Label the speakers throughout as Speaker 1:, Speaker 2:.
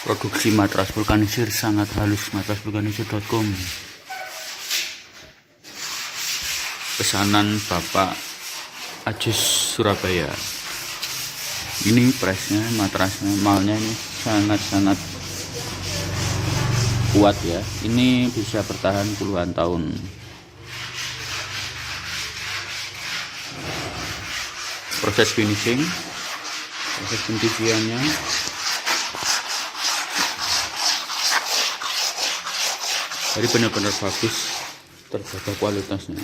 Speaker 1: Produksi matras vulkanisir sangat halus, matrasvulkanisir.com. Pesanan Bapak Ajis Surabaya. Ini presnya, matrasnya, malnya ini sangat-sangat kuat ya. Ini bisa bertahan puluhan tahun. Proses finishing, proses pencuciannya. Jadi benar-benar bagus, terjaga kualitasnya.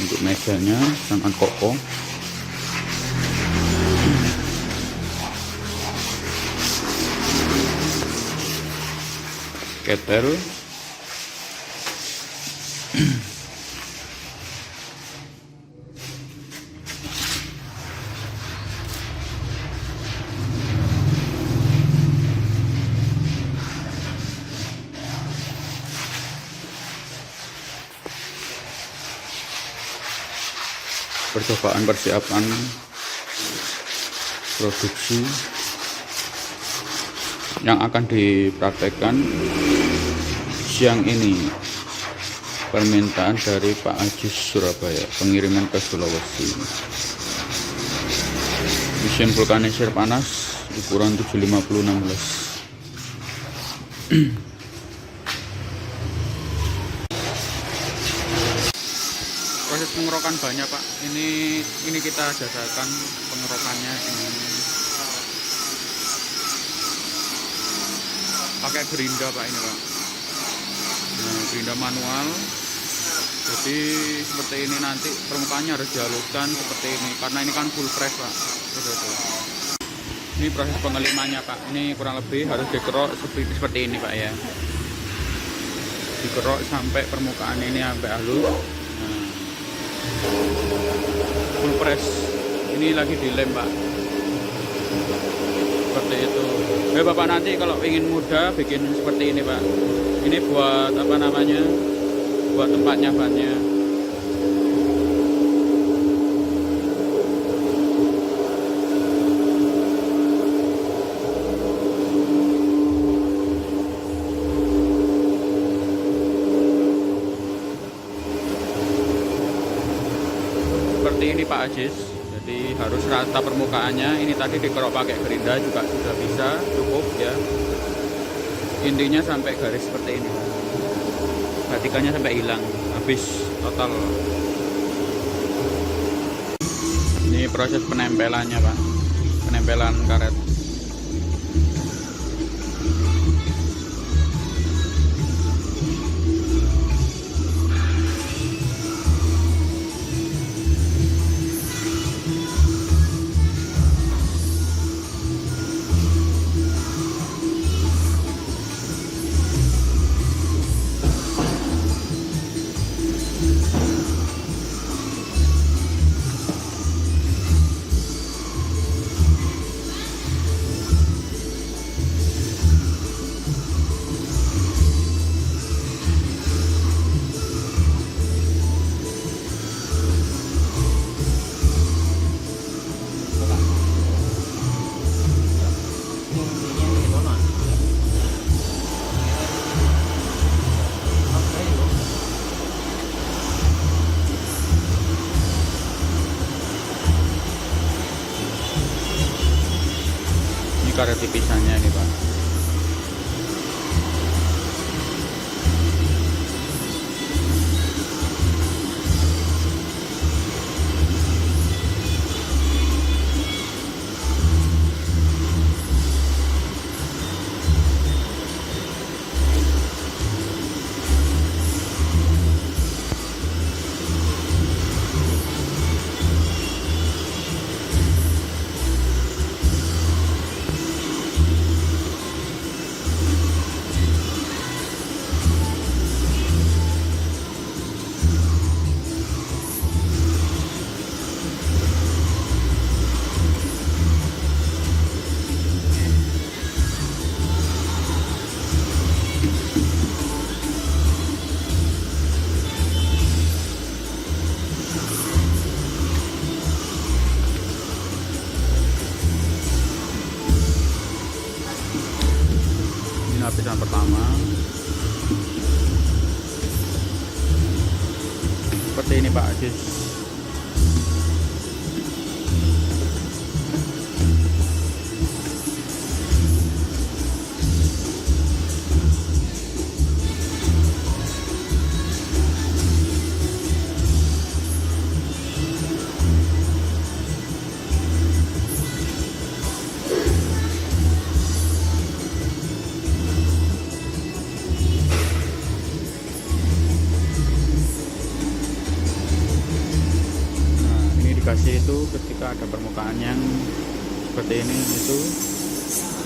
Speaker 1: Untuk mejanya sangat kokoh. Ketel. Percobaan persiapan produksi yang akan dipraktekkan siang ini. Permintaan dari Pak Ajis Surabaya, pengiriman ke Sulawesi. Mesin vulkanisir panas ukuran 750/16. Proses pengerokan banyak Pak. Ini kita jasakan pengerokannya dengan pakai gerinda Pak ini Pak. Nah, gerinda manual. Jadi seperti ini, nanti permukaannya harus dihaluskan seperti ini karena ini kan full press Pak. Ini proses pengelimannya Pak. Ini kurang lebih harus dikerok seperti ini Pak ya. Dikerok sampai permukaan ini sampai halus. Full press. Ini lagi dilem Pak, seperti itu. Bapak nanti kalau ingin mudah bikin seperti ini Pak. Ini buat apa namanya, buat tempatnya bannya. Seperti ini Pak Ajis. Jadi harus rata permukaannya. Ini tadi dikerok pakai gerinda juga sudah bisa, cukup ya. Intinya sampai garis seperti ini. Batikannya sampai hilang, habis total. Ini proses penempelannya Pak. Penempelan karet. Karet tipisannya ini Pak. lapisan pertama. Seperti ini Pak Ajis. Dikasih itu ketika ada permukaan yang seperti ini, itu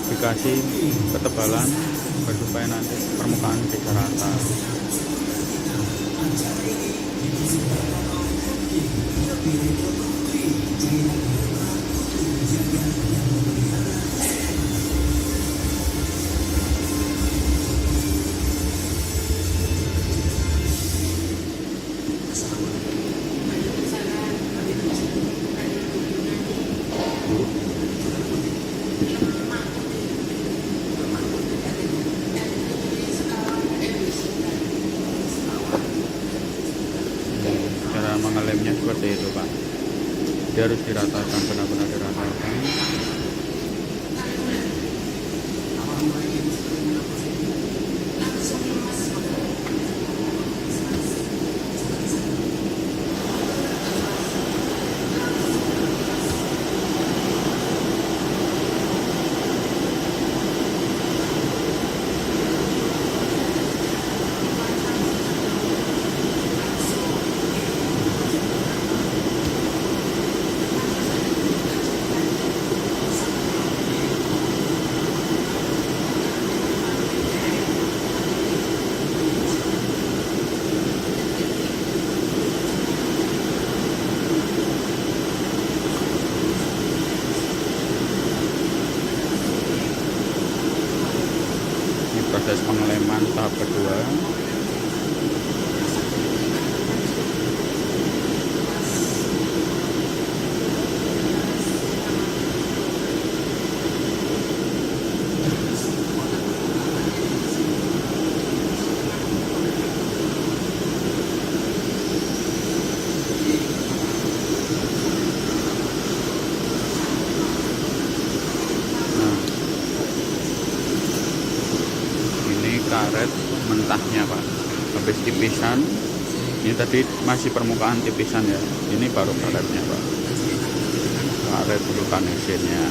Speaker 1: dikasih ketebalan supaya nanti permukaan bisa rata. Cara mengelemnya seperti itu Pak, dia harus diratakan, benar-benar diratakan. Proses pengeleman tahap kedua. Karet mentahnya Pak, habis tipisan. Ini tadi masih permukaan tipisan ya, ini baru karetnya Pak, karet vulkanisirnya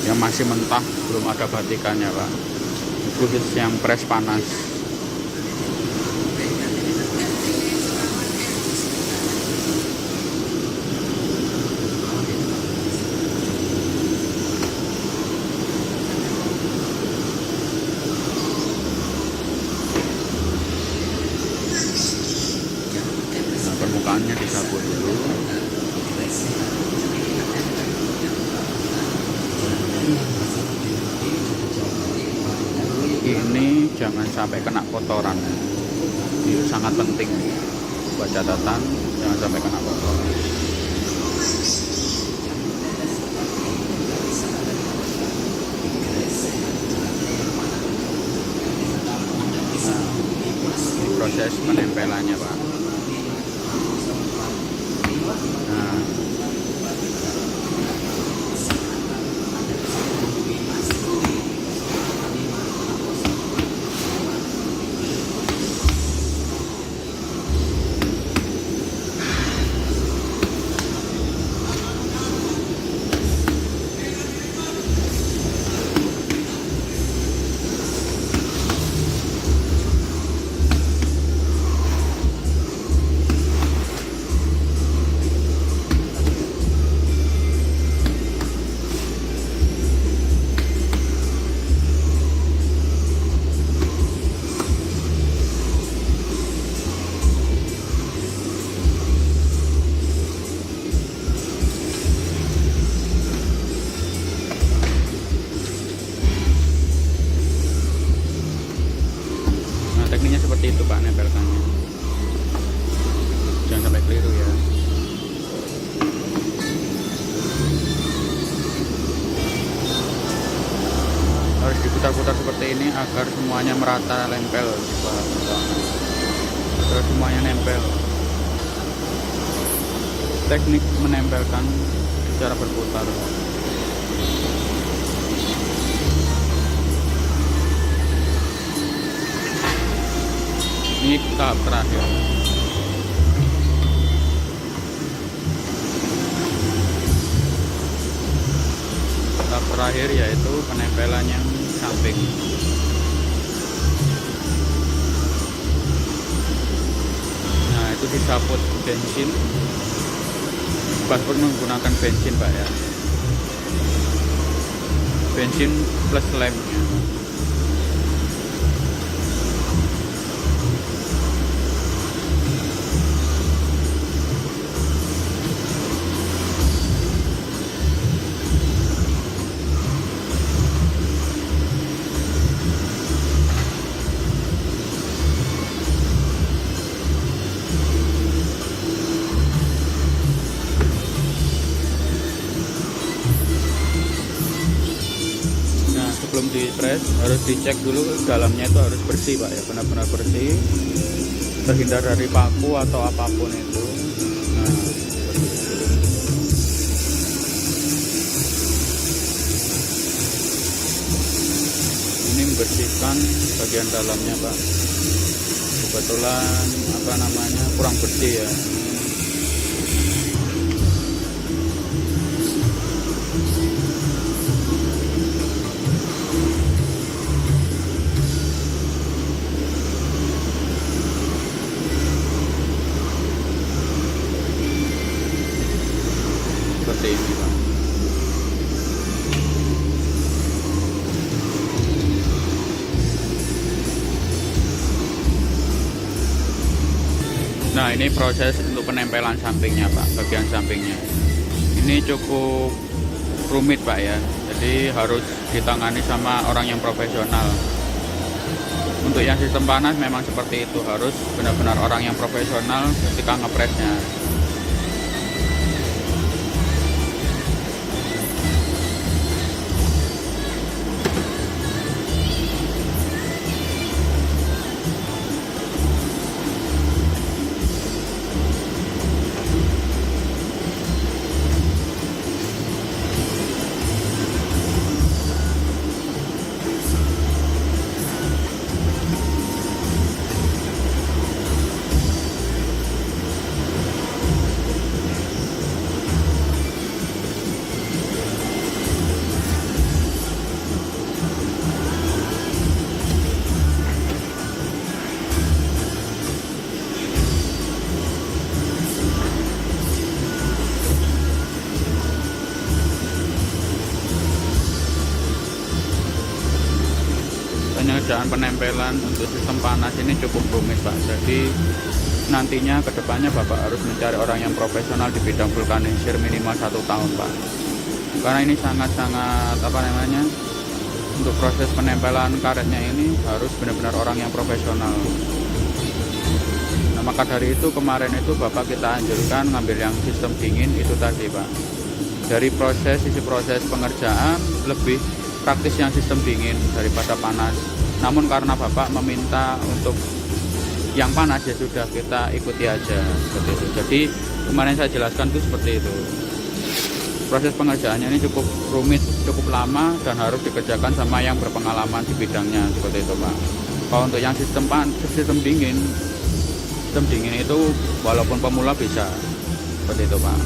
Speaker 1: yang masih mentah, belum ada batikannya Pak, khusus yang press panas. Permukaannya dicabut dulu. Ini jangan sampai kena kotoran, ini sangat penting buat catatan, jangan sampai kena kotoran. Nah, ini proses penempelannya Pak. Nah, tekniknya seperti itu Pak, nempelkannya. Jangan sampai keliru ya. harus diputar-putar seperti ini agar semuanya merata nempel, agar semuanya nempel. Teknik menempelkan secara berputar. Ini tahap terakhir. Tahap terakhir yaitu penempelan yang samping. Nah, itu disaput bensin. Paspor menggunakan bensin, Pak, ya. Bensin plus lemnya. Sebelum di press harus dicek dulu dalamnya itu harus bersih, Pak, ya, benar-benar bersih, terhindar dari paku atau apapun itu. Nah, ini membersihkan bagian dalamnya, Pak. Kebetulan kurang bersih, ya. Seperti ini, Pak. Nah, ini proses untuk penempelan sampingnya, Pak, bagian sampingnya. Ini cukup rumit, Pak, ya. Jadi harus ditangani sama orang yang profesional. Untuk yang sistem panas memang seperti itu, harus benar-benar orang yang profesional ketika ngepresnya. Penyelesaian penempelan untuk sistem panas ini cukup rumit, Pak. Jadi nantinya kedepannya Bapak harus mencari orang yang profesional di bidang vulkanisir minimal 1 tahun, Pak. Karena ini sangat-sangat untuk proses penempelan karetnya ini harus benar-benar orang yang profesional. Nah, maka dari itu kemarin itu Bapak kita anjurkan ngambil yang sistem dingin itu tadi, Pak. Dari sisi proses pengerjaan lebih praktis yang sistem dingin daripada panas. Namun karena Bapak meminta untuk yang panas, ya sudah, kita ikuti aja seperti itu. Jadi kemarin saya jelaskan itu seperti itu. Proses pengerjaannya ini cukup rumit, cukup lama, dan harus dikerjakan sama yang berpengalaman di bidangnya seperti itu, Pak. Kalau untuk yang sistem dingin itu walaupun pemula bisa seperti itu, Pak.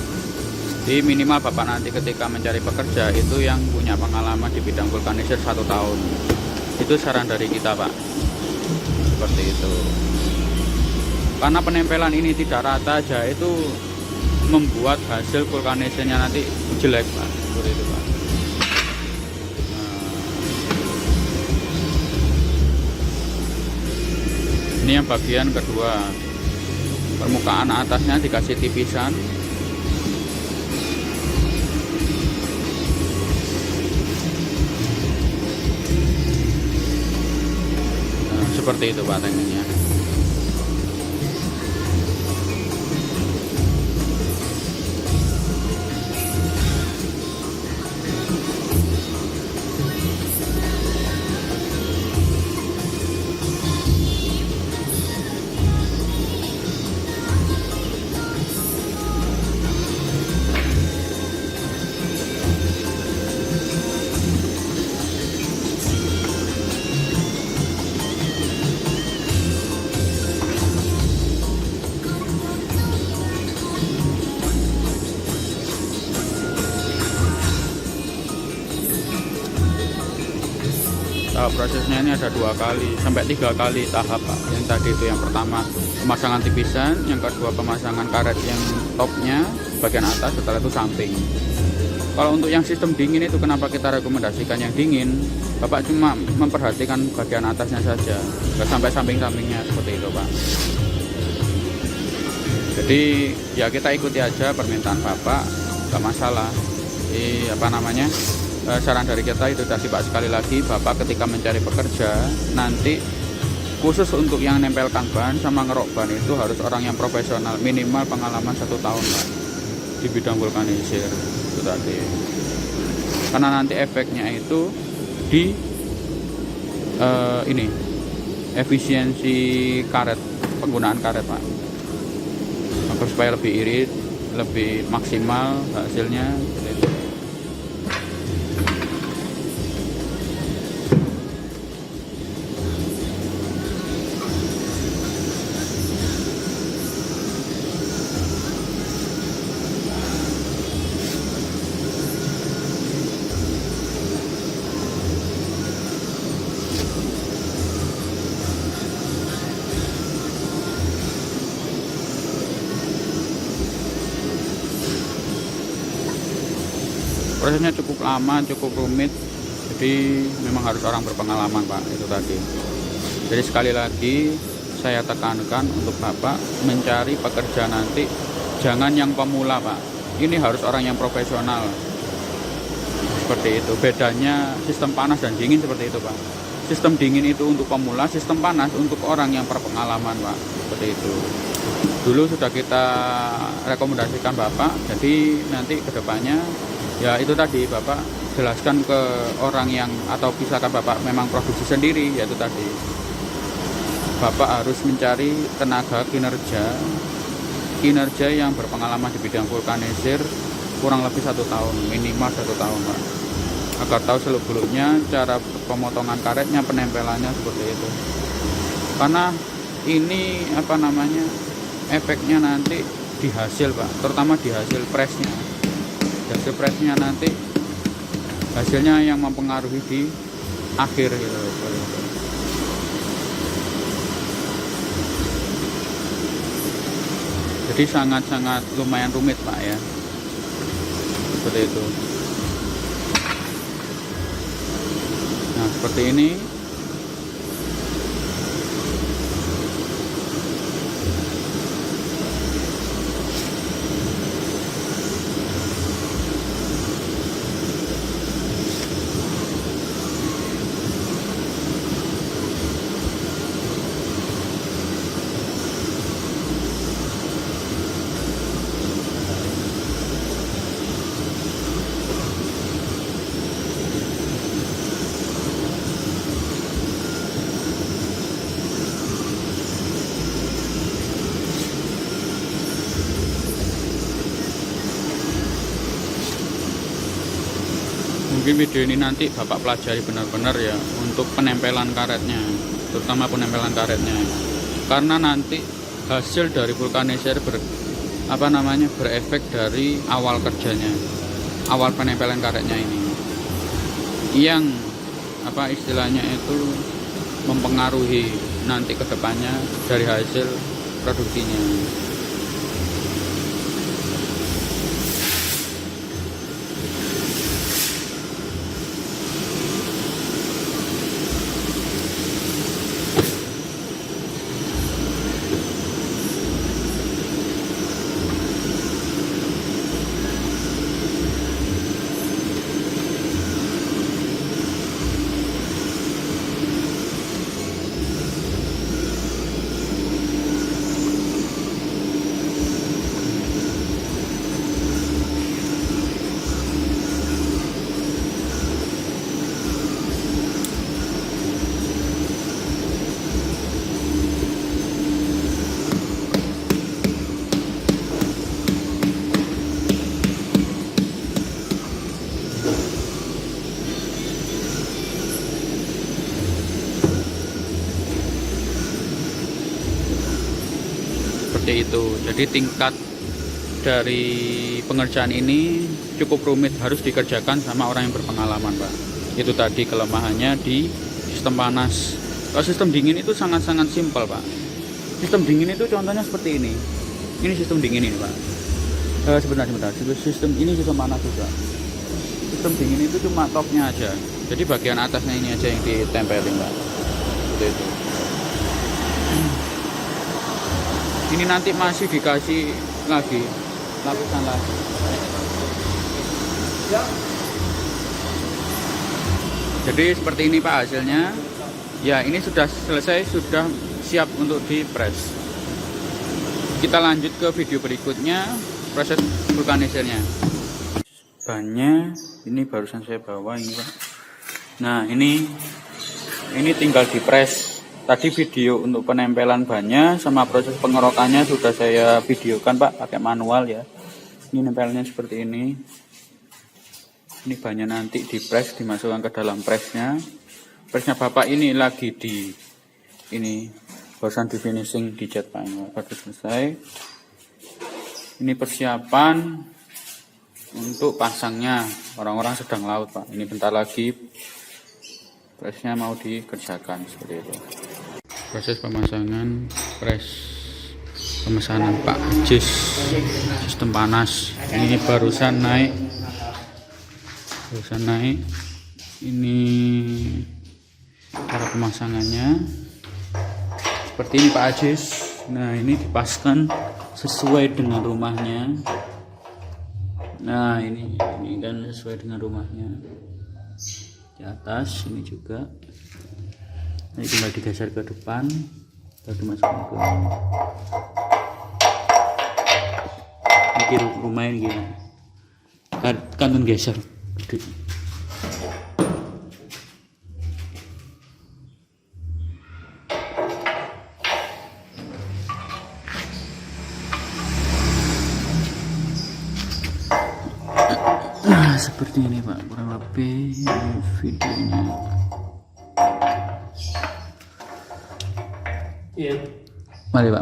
Speaker 1: Jadi minimal Bapak nanti ketika mencari pekerja itu yang punya pengalaman di bidang vulkanisir 1 tahun. Itu saran dari kita, Pak. Seperti itu. Karena penempelan ini tidak rata aja, itu membuat hasil vulkanisirnya nanti jelek, Pak. Seperti itu, Pak. Ini yang bagian kedua. Permukaan atasnya dikasih tipisan. Seperti itu, Pak, tekniknya. Tahap prosesnya ini ada 2 kali sampai 3 kali tahap Pak. Yang tadi itu yang pertama pemasangan tipisan, yang kedua pemasangan karet yang topnya bagian atas, setelah itu samping. Kalau untuk yang sistem dingin itu kenapa kita rekomendasikan yang dingin? Bapak cuma memperhatikan bagian atasnya saja, nggak sampai samping-sampingnya seperti itu Pak. Jadi ya kita ikuti aja permintaan Bapak, nggak masalah. Saran dari kita itu tadi Pak, sekali lagi Bapak ketika mencari pekerja nanti khusus untuk yang nempelkan ban sama ngerok ban itu harus orang yang profesional, minimal pengalaman 1 tahun Pak di bidang vulkanisir itu tadi. Karena nanti efeknya itu di efisiensi karet, penggunaan karet Pak, agar supaya lebih irit, lebih maksimal hasilnya gitu. Prosesnya cukup lama, cukup rumit, jadi memang harus orang berpengalaman Pak, itu tadi. Jadi sekali lagi saya tekankan untuk Bapak mencari pekerja nanti jangan yang pemula Pak, ini harus orang yang profesional, seperti itu. Bedanya sistem panas dan dingin seperti itu Pak. Sistem dingin itu untuk pemula, sistem panas untuk orang yang berpengalaman Pak, seperti itu. Dulu sudah kita rekomendasikan Bapak, jadi nanti kedepannya ya itu tadi Bapak jelaskan ke orang yang, atau misalkan Bapak memang produksi sendiri, yaitu tadi Bapak harus mencari tenaga kinerja yang berpengalaman di bidang vulkanisir kurang lebih 1 tahun, minimal 1 tahun Pak, agar tahu seluk-beluknya cara pemotongan karetnya, penempelannya seperti itu. Karena ini efeknya nanti di hasil Pak, terutama di hasil presnya. Hasil presnya nanti hasilnya yang mempengaruhi di akhir gitu. Jadi sangat-sangat lumayan rumit Pak ya, seperti itu. Nah seperti ini. Mungkin video ini nanti Bapak pelajari benar-benar ya untuk penempelan karetnya, terutama penempelan karetnya. Karena nanti hasil dari vulkanisir berefek dari awal kerjanya, awal penempelan karetnya ini, yang istilahnya itu mempengaruhi nanti kedepannya dari hasil produksinya. Seperti itu. Jadi tingkat dari pengerjaan ini cukup rumit, harus dikerjakan sama orang yang berpengalaman Pak. Itu tadi kelemahannya di sistem panas. Kalau sistem dingin itu sangat-sangat simpel, Pak. Sistem dingin itu contohnya seperti ini. Ini sistem dingin ini, Pak. Sebentar. Sistem ini sistem panas juga. Sistem dingin itu cuma topnya aja. Jadi bagian atasnya ini aja yang ditempelin, Pak. Seperti itu. Ini nanti masih dikasih lagi lapisan lagi. Jadi seperti ini, Pak, hasilnya. Ya, ini sudah selesai, sudah siap untuk di-press. Kita lanjut ke video berikutnya, proses vulkanisirnya. Bannya ini barusan saya bawa ini, Pak. Nah, ini tinggal di-press. Tadi video untuk penempelan bannya sama proses pengerokannya sudah saya videokan, Pak, pakai manual ya. Ini nempelnya seperti ini. Ini bannya nanti di-press, dimasukkan ke dalam pressnya. Pressnya Bapak ini lagi ini barusan di finishing dicat, Pak. Baru selesai. Ini persiapan untuk pasangnya. Orang-orang sedang laut, Pak. Ini bentar lagi pressnya mau dikerjakan seperti itu. Proses pemasangan press pemesanan Pak Ajis sistem panas. Ini barusan naik. Ini cara pemasangannya seperti ini, Pak Ajis. Nah, ini dipaskan sesuai dengan rumahnya. Nah, ini kan sesuai dengan rumahnya. Di atas ini juga. Ini tinggal digeser ke depan, baru dimasukkan ke ini rumah ini gini. Kantun geser. Nah, seperti ini, Pak, kurang lebih videonya. Iya. Mari, Pak.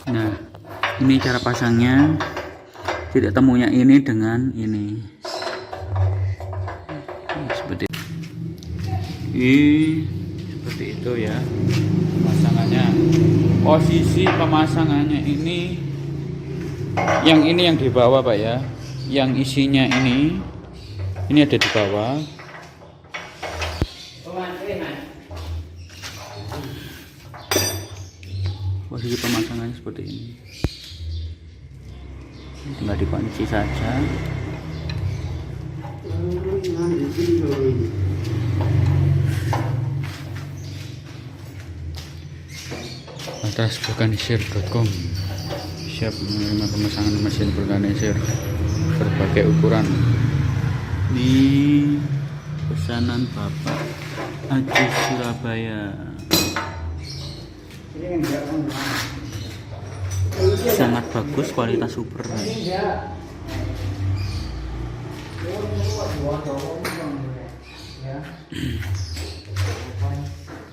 Speaker 1: Nah, ini cara pasangnya. Titik temunya ini dengan ini. Seperti itu ya pemasangannya. Posisi pemasangannya ini yang di bawah, Pak ya. Yang isinya ini ada di bawah. Posisi pemasangannya seperti ini. Tinggal dikunci saja. Atas vulkanisir.com siap menerima pemesanan mesin vulkanisir berbagai ukuran. Ini pesanan Bapak Ajis Surabaya. Sangat bagus, kualitas super.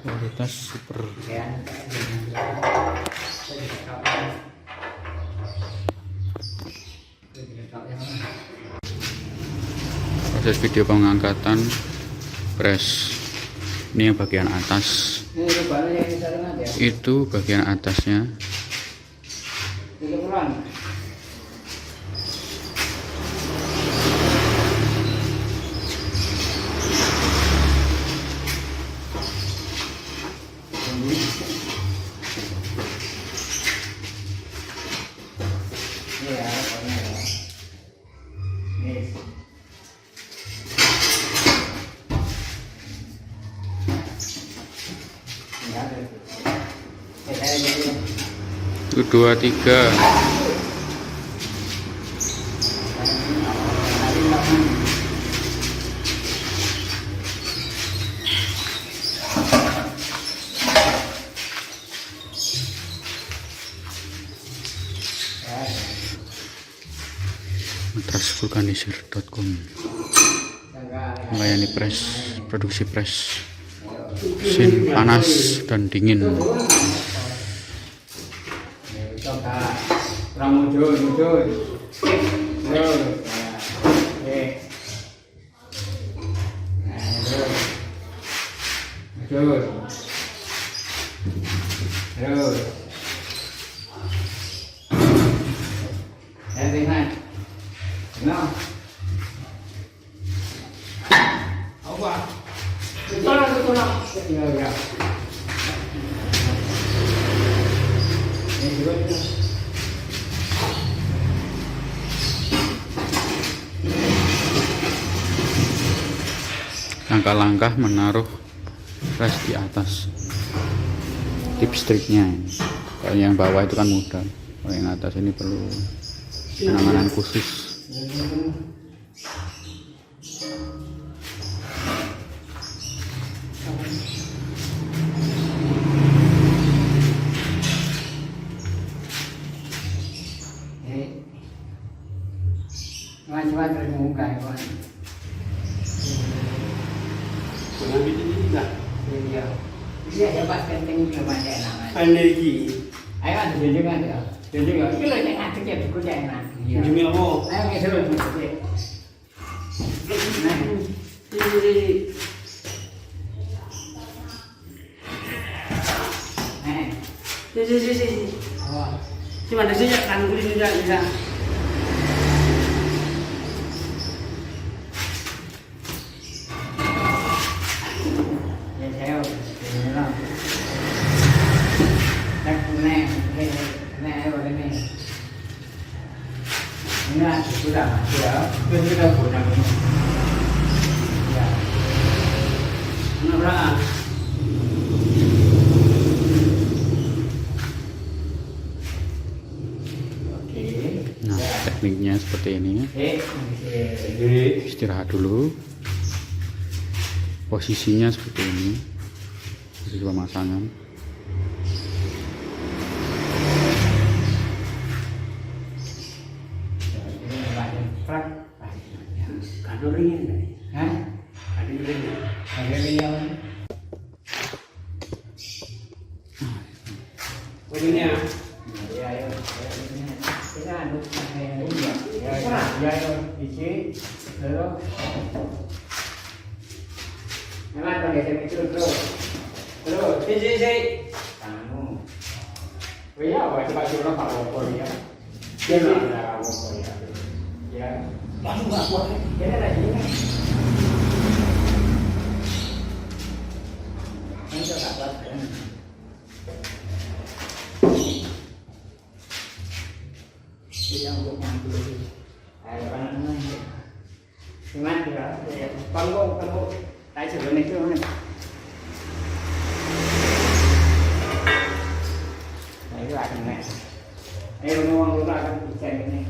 Speaker 1: Kualitas super. Proses video pengangkatan press. Ini yang bagian atas. Itu bagian atasnya. Itu 2, 3. Vulkanisir.com melayani press, produksi press. Mesin panas dan dingin. Langkah-langkah menaruh res di atas. Tips triknya ini. Kalau yang bawah itu kan mudah, kalau yang atas ini perlu penanganan khusus.
Speaker 2: Energi.
Speaker 3: Ayo ada junjungan ya. Junjungan itu loh yang ngaduk ya buku jangan.
Speaker 2: Junjungan apa?
Speaker 3: Ayo nggak seru buku. Nah,
Speaker 2: Si mana sih ya kan kulit juga bisa.
Speaker 3: ya saya udah. Nah, ayo ini. Ini sudah masuk ya. Itu sudah pulang. Ya.
Speaker 2: Mana berapa?
Speaker 1: Nah, tekniknya seperti ini. Istirahat dulu. Posisinya seperti ini. Posisi pemasangan.
Speaker 2: Kado ringin.
Speaker 3: Hah?
Speaker 2: Kado ringin.
Speaker 3: Ada yang
Speaker 2: Poinnya.
Speaker 3: ya ayo. Kita aduk ya isi terus. Memang kalau dia itu terus.
Speaker 2: Si.
Speaker 3: Kamu. Oh iya, coba suruh Pak Wopor ya. Dia ada Wopor ya. Ya.
Speaker 2: Langsung nggak kuat.
Speaker 3: Kita lagi. Ini tak kuat kan. Dia untuk mampu. Ayo mana? Gimana ya? Kamu tại sự này chưa này. Đấy các bạn này. Đây là ngon chúng ta đang xem cái này.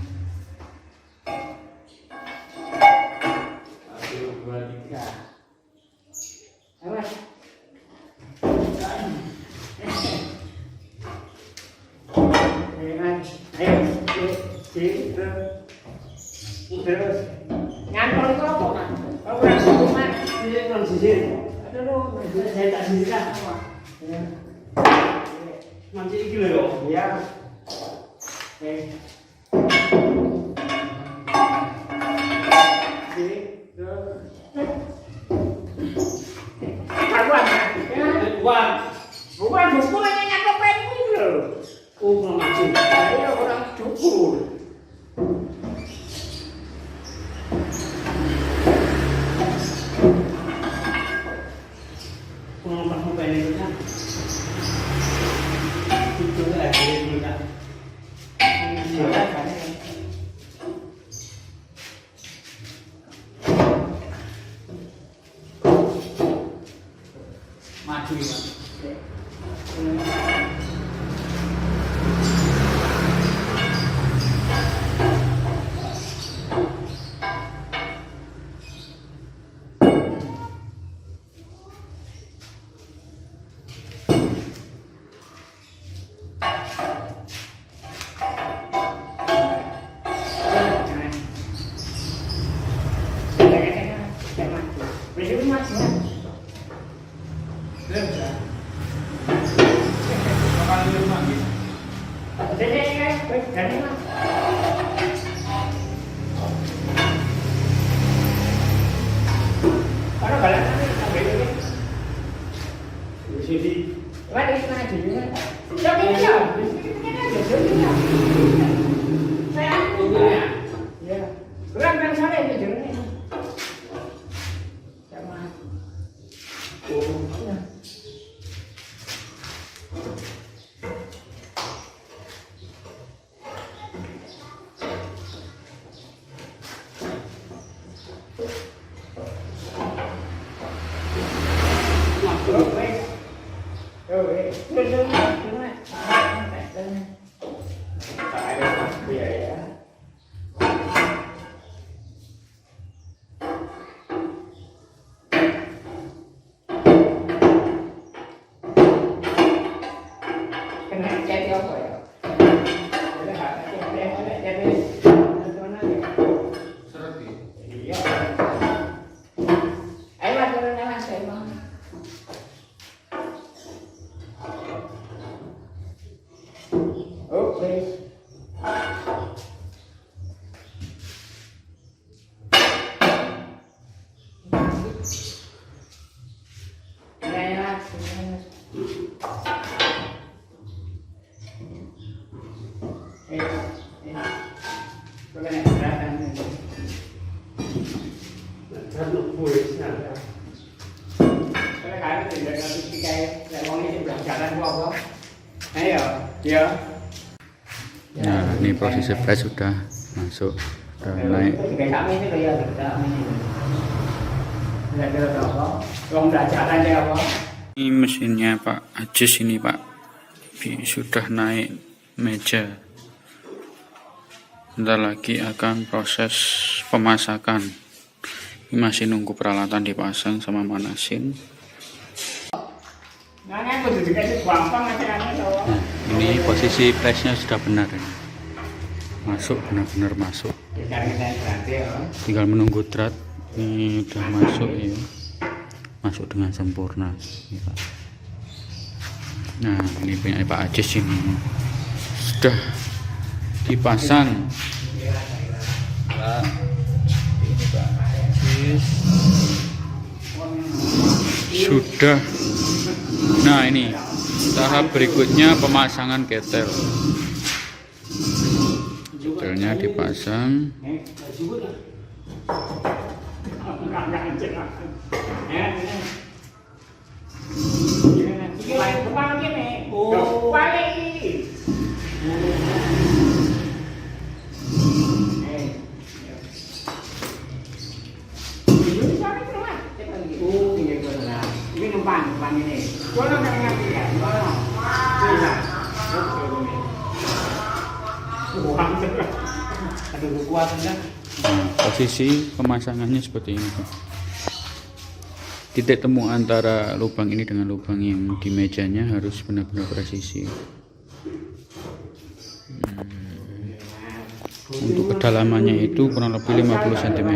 Speaker 3: Ngăn con có một à? Không ra không ăn.
Speaker 2: Ini kan sisir.
Speaker 3: Aduh,
Speaker 2: Saya tak sisirkan. Nanti iki lho.
Speaker 3: ya. Oke. Sini, terus. Karuan ya?
Speaker 2: Wah,
Speaker 3: Bukan bukunya nyakop ini lho.
Speaker 2: kurang macam.
Speaker 3: Saya orang cukur.
Speaker 2: Kurang pas muka ini kan. Itu aja dulu kan.
Speaker 3: Maju ya.
Speaker 1: Nah, ini posisi pres sudah masuk, sudah naik. Ini mesinnya Pak Ajis ini Pak, sudah naik meja. Bentar lagi akan proses pemasakan. Ini masih nunggu peralatan dipasang sama manasin. Nah, ini posisi presnya sudah benar ini. Masuk, benar-benar masuk. Tinggal menunggu drat. Ini udah masuk ya. Masuk dengan sempurna. Nah, ini punya Pak Ajis ini. Sudah dipasang. Sudah. Nah, ini tahap berikutnya pemasangan ketel. Ketelnya dipasang. Posisi pemasangannya seperti ini. Titik temu antara lubang ini dengan lubang yang di mejanya harus benar-benar presisi. Untuk kedalamannya itu kurang lebih 50 cm.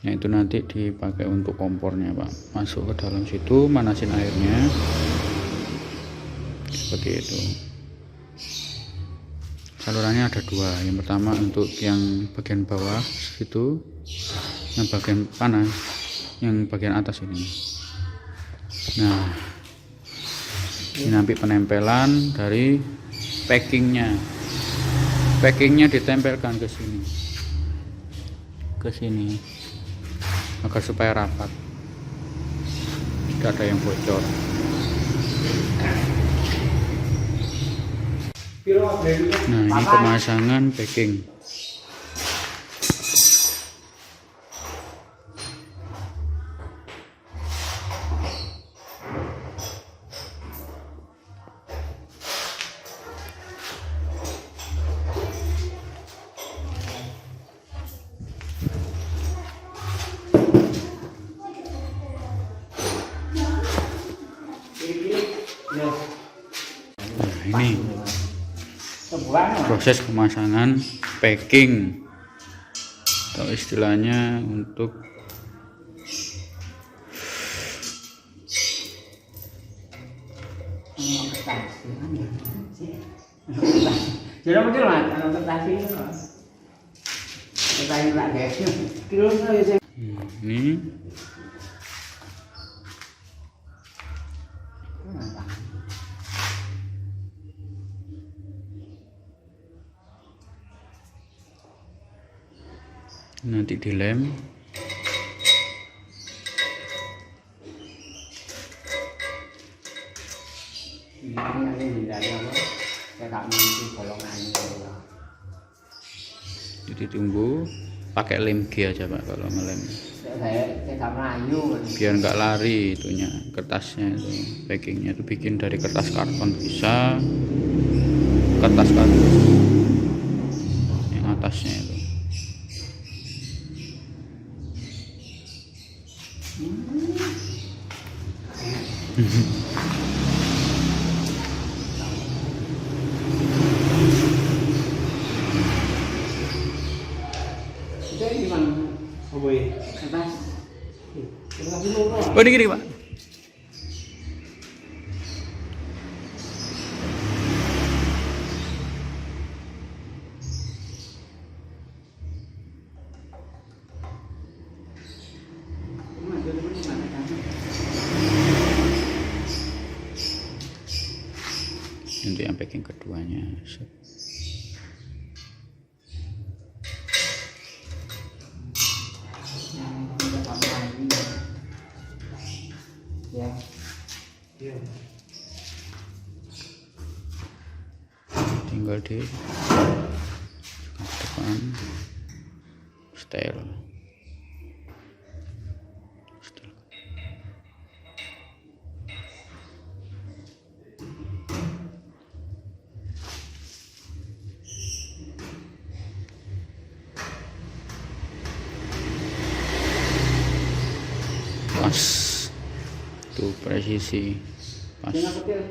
Speaker 1: Nah, itu nanti dipakai untuk kompornya Pak. Masuk ke dalam situ, manasin airnya. Seperti itu. Salurannya ada dua. Yang pertama untuk yang bagian bawah situ, yang bagian panas, yang bagian atas ini. Nah, ini nanti penempelan dari packingnya. Packingnya ditempelkan ke sini, agar supaya rapat, tidak ada yang bocor. Nah, ini pemasangan packing. Nah, ini proses pemasangan packing, atau istilahnya untuk
Speaker 3: kertas gimana sih? Jadi betul mas, kalau kertas itu kertas itu lah guys. Kilo saya.
Speaker 1: Ini nanti dilem.
Speaker 3: Ini nanti dari apa? Saya tak mengisi golongannya.
Speaker 1: Jadi tunggu pakai lem G aja Pak kalau ngelem.
Speaker 3: Saya tak melayu.
Speaker 1: Biar nggak lari itunya, kertasnya itu, packingnya itu bikin dari kertas karton bisa, kertas kardus yang atasnya itu.
Speaker 3: Itu gimana?
Speaker 2: Oh boy.
Speaker 3: Kertas.
Speaker 2: Kertas dulu kok.
Speaker 1: Oh ini gini Pak. Untuk yang packing keduanya. Set.
Speaker 3: Ya.
Speaker 2: Iya.
Speaker 1: Tinggal di depan setel. Pas tuh presisi pas.
Speaker 3: Jangan kecil.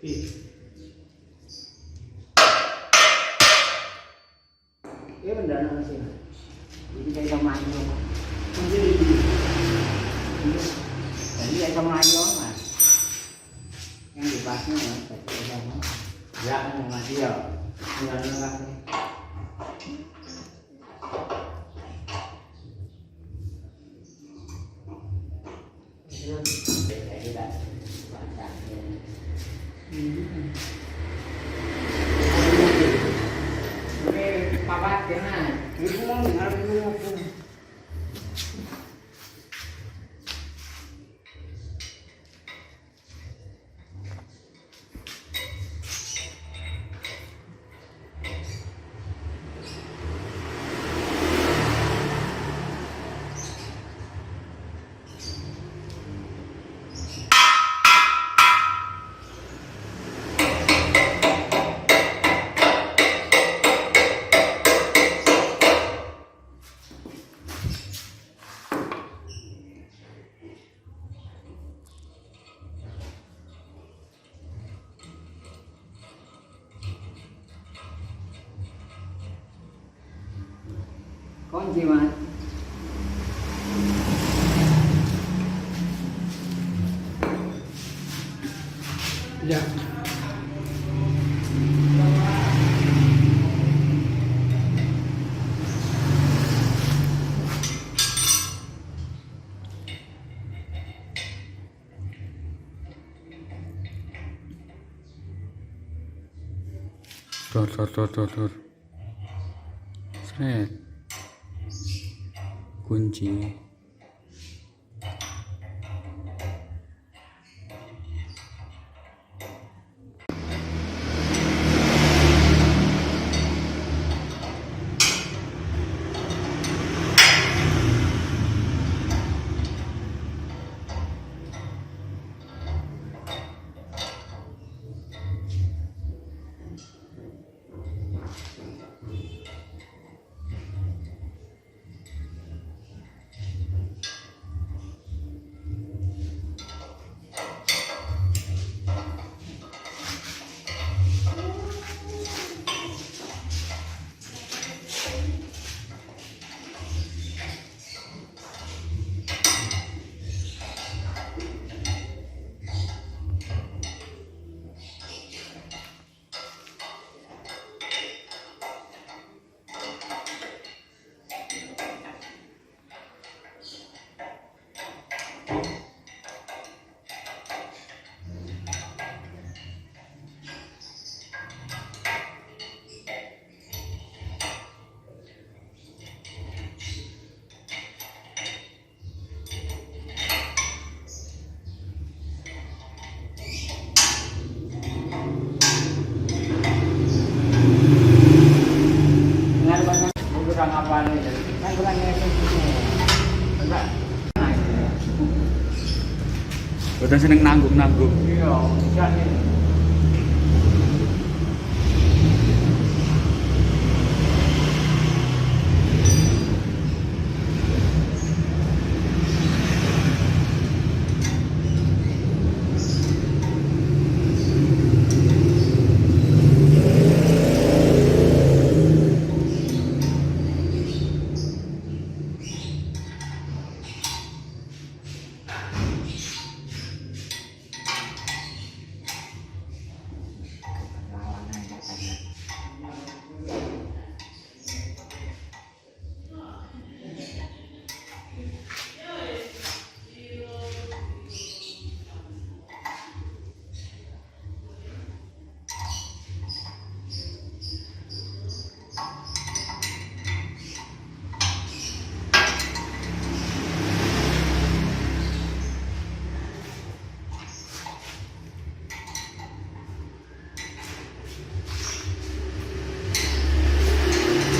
Speaker 2: Iya.
Speaker 3: Ini beneran sih. Ini kayak sama aja. Jadi kayak sama aja mas. Yang dipasnya mas. Ya, sama dia. Tinggal kasih. Papat kena, ibu mau dengar dulu aku. Kunci mas.
Speaker 2: Ya.
Speaker 1: Dor. Sret. Kunci. Boten seneng nanggung-nanggung.
Speaker 3: Iya, ikan ini.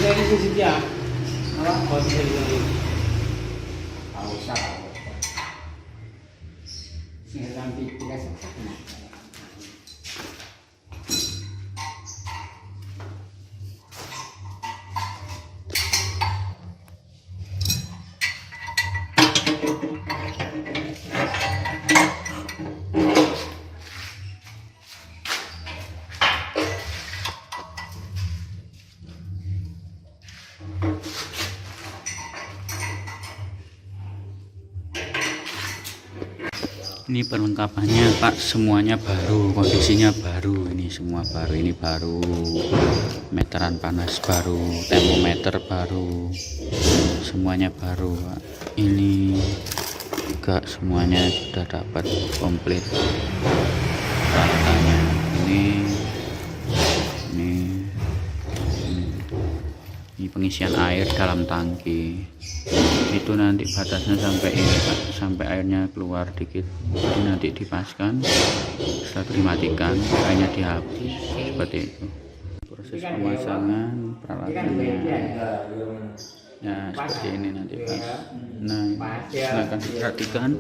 Speaker 2: Ini sisi dia. Apa? Oh, bisa ini.
Speaker 3: Nggak usah. Sehingga nanti kita seperti
Speaker 1: Ini perlengkapannya Pak, semuanya baru, kondisinya baru, ini semua baru, ini baru, meteran panas baru, termometer baru, semuanya baru Pak. Ini juga semuanya sudah dapat komplit peralatannya. Ini pengisian air dalam tangki. Itu nanti batasnya sampai ini Pak, sampai airnya keluar dikit, jadi nanti dipaskan, setelah itu dimatikan, airnya dihapus, seperti itu proses pemasangan peralatannya ya, seperti ini nanti Pak. Nah, silahkan diperhatikan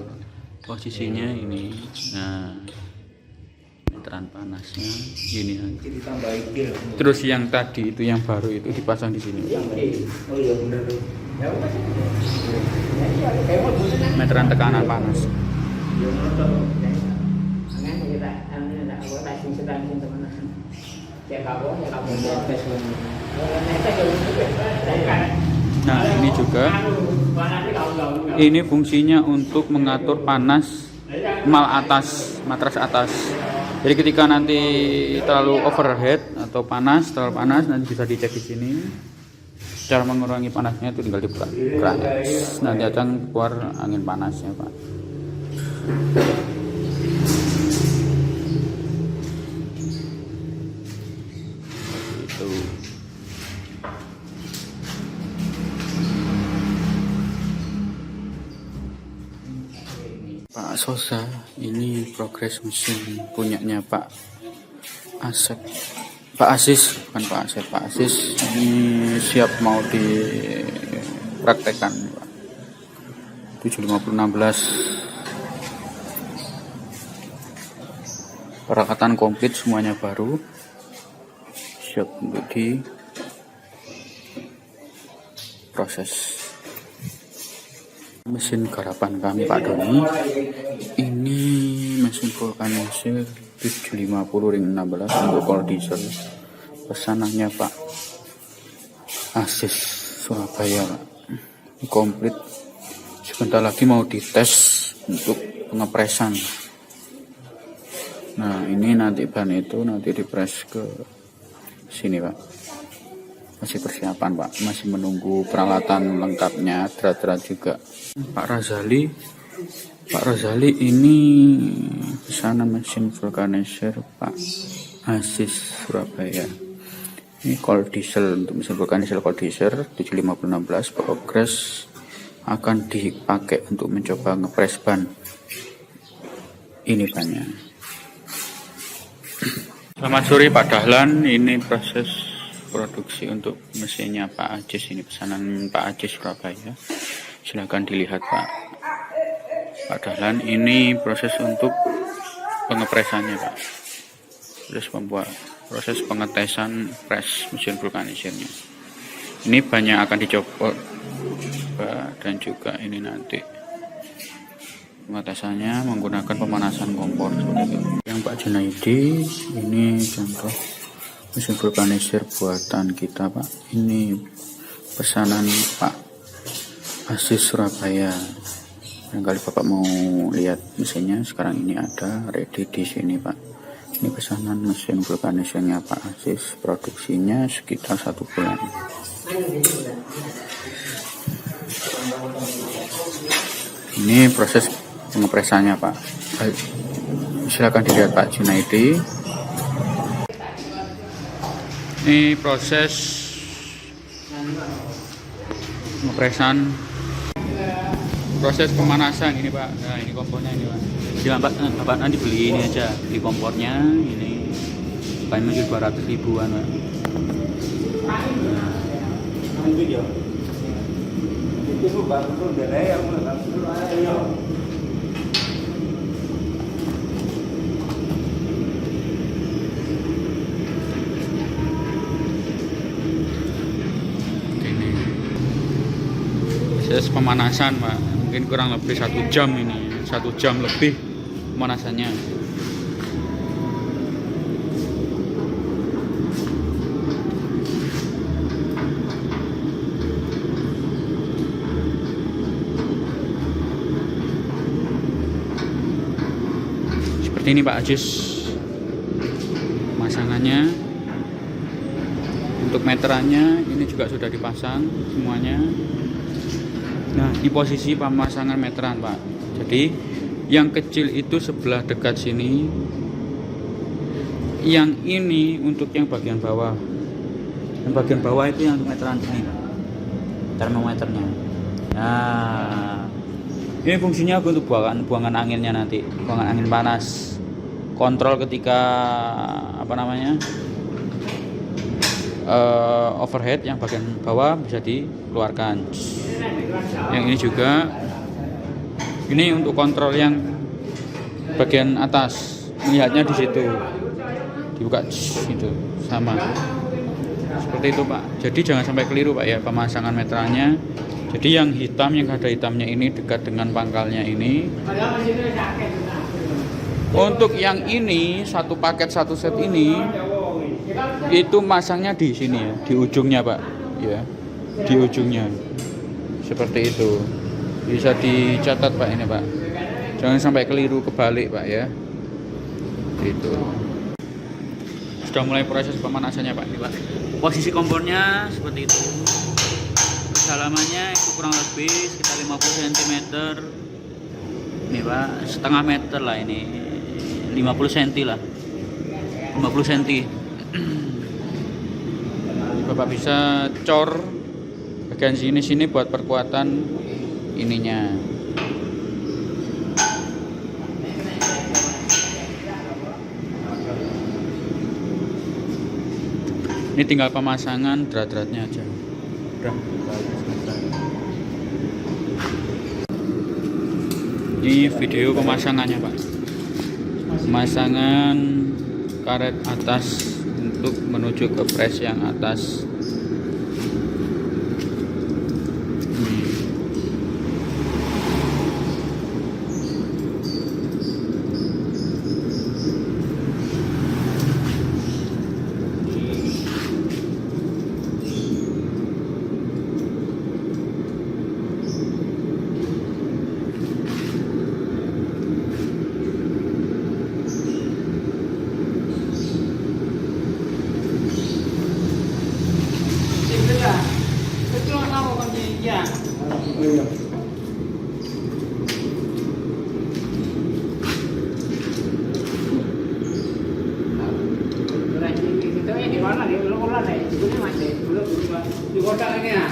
Speaker 1: posisinya ini. Nah, meteran panasnya ini nanti. Terus yang tadi itu yang baru itu dipasang di sini.
Speaker 3: oh iya bener tuh.
Speaker 1: Meteran tekanan panas. Nah, ini juga ini fungsinya untuk mengatur panas matras atas. Jadi ketika nanti terlalu overheat atau terlalu panas nanti bisa dicek di sini. Cara mengurangi panasnya itu tinggal dibuka keran, nanti akan keluar angin panasnya Pak. Itu Pak Sosa, ini progres mesin punyanya Pak Asep. Pak Asis, bukan Pak Asep, Pak Asis ini siap mau dipraktekkan Pak. 75016 peralatan komplit semuanya baru, siap untuk diproses. Mesin garapan kami Pak Doni, ini mesin vulkanisir 750 ring 16 untuk kol diesel, pesanannya Pak Asis Surabaya Pak. Komplit, sebentar lagi mau dites untuk pengepresan. Nah, ini nanti ban itu nanti dipres ke sini Pak. Masih persiapan Pak, masih menunggu peralatan lengkapnya, drat-drat juga. Pak Razali ini pesanan mesin vulkanisir Pak Asis Surabaya. Ini kol diesel, untuk mesin vulkanisir kol diesel 75016 progres akan dipakai untuk mencoba ngepres ban. Ini bannya. Selamat sore Pak Dahlan, ini proses produksi untuk mesinnya Pak Ajis, ini pesanan Pak Ajis Surabaya. Silahkan dilihat Pak. Pak Dahlan. Ini proses untuk pengepresannya Pak. Proses pengetesan pres mesin vulkanisirnya. Ini banyak akan dicopot Pak, dan juga ini nanti pengetesannya menggunakan pemanasan kompor seperti itu. Yang Pak Junaidi, ini contoh mesin vulkanisir buatan kita Pak. Ini pesanan Pak Aziz Surabaya. Barangkali Bapak mau lihat mesinnya, sekarang ini ada ready di sini Pak. Ini pesanan mesin vulkanisirnya Pak Aziz, produksinya sekitar 1 bulan. Ini proses pengepresannya Pak. Silakan dilihat Pak Junaidi. Ini proses pengepresan, proses pemanasan ini Pak. Nah ini kompornya ini Pak. Silakan Bapak nanti beli ini aja di kompornya. Ini paling mungkin 200 ribuan Pak. Ini proses pemanasan Pak, mungkin kurang lebih 1 jam ini, 1 jam lebih pemanasannya. Seperti ini Pak Aziz pemasangannya. Untuk meterannya ini juga sudah dipasang semuanya. Nah di posisi pemasangan meteran Pak, jadi yang kecil itu sebelah dekat sini, yang ini untuk yang bagian bawah. Yang bagian bawah itu yang untuk meteran sini Pak, termometernya. Nah ini fungsinya untuk buangan anginnya nanti, buangan angin panas. Kontrol ketika overhead yang bagian bawah bisa dikeluarkan. Yang ini juga, ini untuk kontrol yang bagian atas, melihatnya di situ, dibuka itu sama. Seperti itu Pak. Jadi jangan sampai keliru Pak ya pemasangan meterannya. Jadi yang hitam, yang ada hitamnya ini dekat dengan pangkalnya ini. Untuk yang ini satu paket satu set ini itu masangnya di sini ya, di ujungnya Pak ya, di ujungnya seperti itu. Bisa dicatat Pak ini Pak, jangan sampai keliru kebalik Pak ya. Itu sudah mulai proses pemanasannya Pak ini Pak. Posisi kompornya seperti itu, kedalamannya itu kurang lebih sekitar 50 cm ini Pak, setengah meter lah ini, 50 cm lah, 50 cm. Bapak bisa cor bagian sini buat perkuatan ininya. Ini tinggal pemasangan drat-dratnya aja. Udah. Ini video pemasangannya Pak. Pemasangan karet atas untuk menuju ke pres yang atas.
Speaker 2: Di kota ini ya,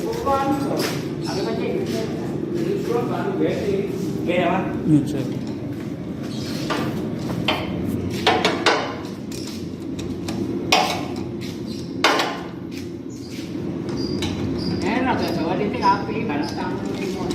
Speaker 2: bukan. Ada macam ini. Ini surat baru besi. Kayak apa? Enak ya, soalnya ini api karena tamu timur.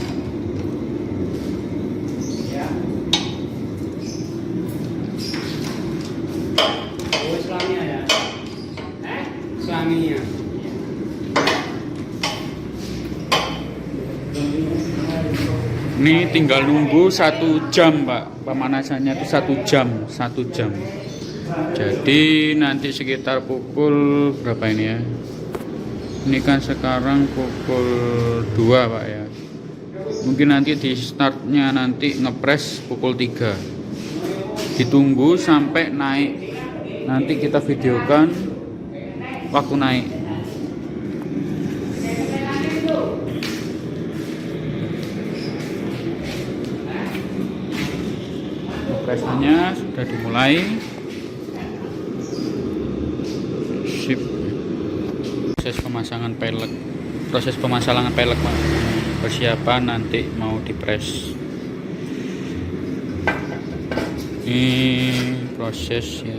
Speaker 1: Ini tinggal nunggu 1 jam Pak, pemanasannya itu 1 jam, 1 jam. Jadi nanti sekitar pukul berapa ini ya? Ini kan sekarang pukul 2 Pak ya. Mungkin nanti di startnya nanti ngepres pukul 3. Ditunggu sampai naik. Nanti kita videokan waktu naik. Ngepresnya sudah dimulai. Sip. Proses pemasangan pelek. Proses pemasangan pelek Pak. Persiapan nanti mau dipres. Ini proses ya.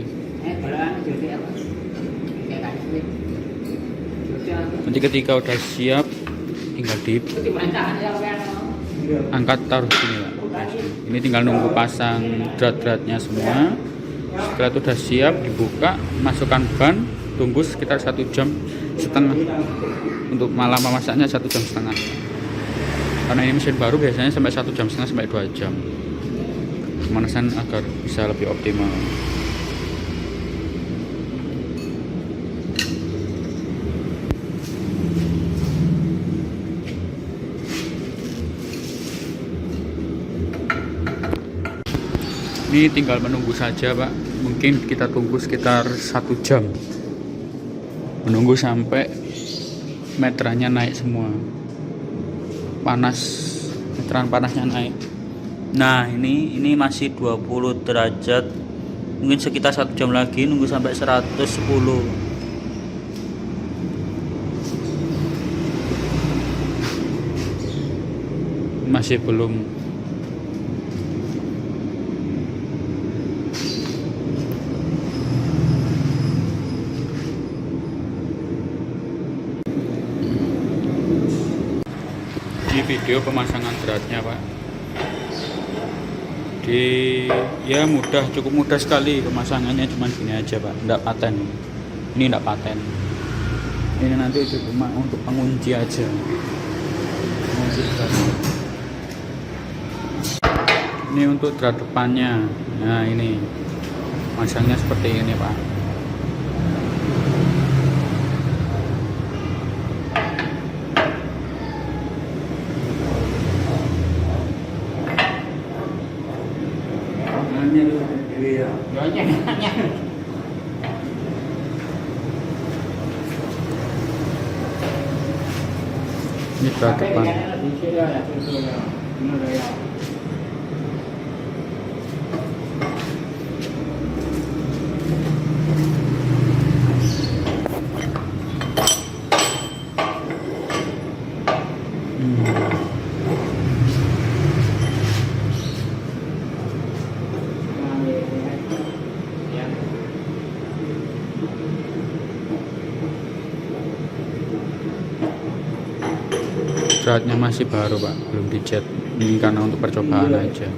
Speaker 1: Nanti ketika udah siap tinggal angkat taruh sini Pak. Ini tinggal nunggu pasang drat-dratnya semua. Setelah itu udah siap dibuka, masukkan ban, tunggu sekitar 1,5 jam. Untuk malam memasaknya 1,5 jam. Karena ini mesin baru biasanya sampai 1,5 jam sampai 2 jam. Pemanasan agar bisa lebih optimal. Ini tinggal menunggu saja Pak. Mungkin kita tunggu sekitar 1 jam. Menunggu sampai meterannya naik semua. Panas, meteran panasnya naik. Nah ini masih 20 derajat. Mungkin sekitar 1 jam lagi nunggu sampai 110. Masih belum. Video pemasangan dratnya Pak. Ya mudah, cukup mudah sekali pemasangannya, cuman gini aja Pak, enggak paten. Ini enggak paten. Ini nanti cuma untuk pengunci aja. Pengunci drat. Ini untuk drat depannya. Nah ini masangnya seperti ini Pak. Ini drat depan. Dratnya masih baru Pak, belum dicat. Ini karena untuk percobaan aja.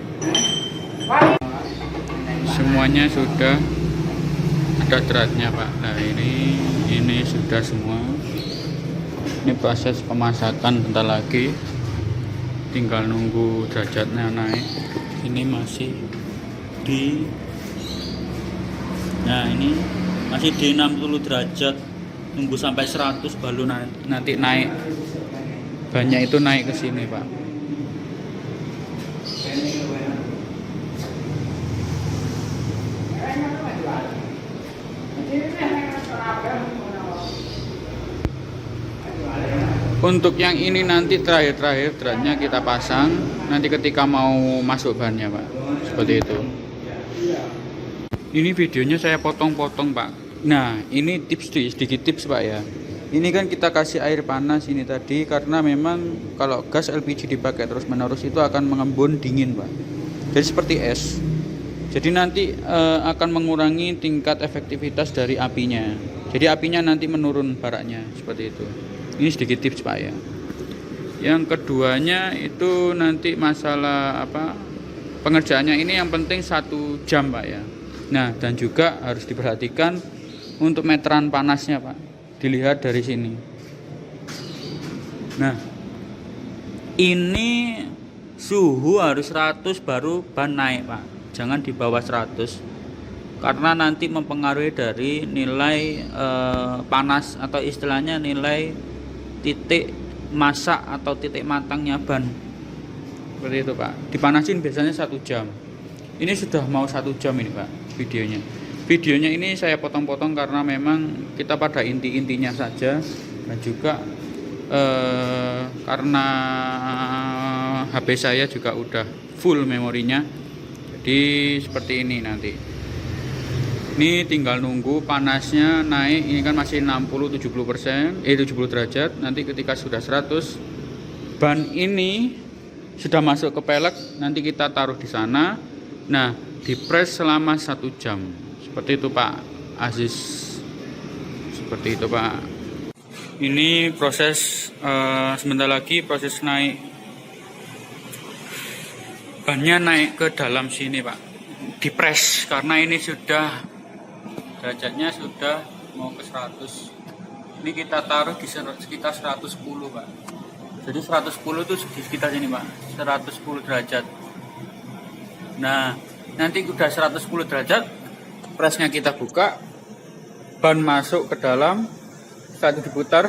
Speaker 1: Semuanya sudah ada dratnya Pak. Nah ini sudah semua. Ini proses pemasakan bentar lagi. Tinggal nunggu derajatnya naik. Ini masih di. Nah ini masih di 60 derajat. Nunggu sampai 100 baru nanti naik. Banyak itu naik ke sini Pak. Untuk yang ini nanti terakhir dratnya kita pasang. Nanti ketika mau masuk bannya Pak. Seperti itu. Ini videonya saya potong-potong Pak. Nah ini sedikit tips Pak ya. Ini kan kita kasih air panas ini tadi karena memang kalau gas LPG dipakai terus-menerus itu akan mengembun dingin Pak. Jadi seperti es. Jadi nanti akan mengurangi tingkat efektivitas dari apinya. Jadi apinya nanti menurun baraknya seperti itu. Ini sedikit tips Pak ya. Yang keduanya itu nanti masalah apa? Pengerjaannya ini yang penting 1 jam Pak ya. Nah dan juga harus diperhatikan untuk meteran panasnya Pak. Dilihat dari sini. Nah, ini suhu harus 100 baru ban naik Pak, jangan di bawah 100 karena nanti mempengaruhi dari nilai panas atau istilahnya nilai titik masak atau titik matangnya ban. Seperti itu Pak, dipanasin biasanya 1 jam. Ini sudah mau 1 jam ini Pak videonya ini saya potong-potong karena memang kita pada inti-intinya saja, dan juga karena HP saya juga udah full memorinya, jadi seperti ini. Nanti ini tinggal nunggu panasnya naik, ini kan masih 60-70%, 70 derajat. Nanti ketika sudah 100, ban ini sudah masuk ke pelek, nanti kita taruh di sana. Nah, dipres selama 1 jam. Seperti itu Pak Aziz. Seperti itu Pak. Ini proses sebentar lagi proses naik bannya naik ke dalam sini Pak. Dipres karena ini sudah derajatnya sudah mau ke 100. Ini kita taruh di sekitar 110 Pak. Jadi 110 itu di sekitar sini Pak. 110 derajat. Nah, nanti udah 110 derajat, presnya kita buka, ban masuk ke dalam, saat diputar.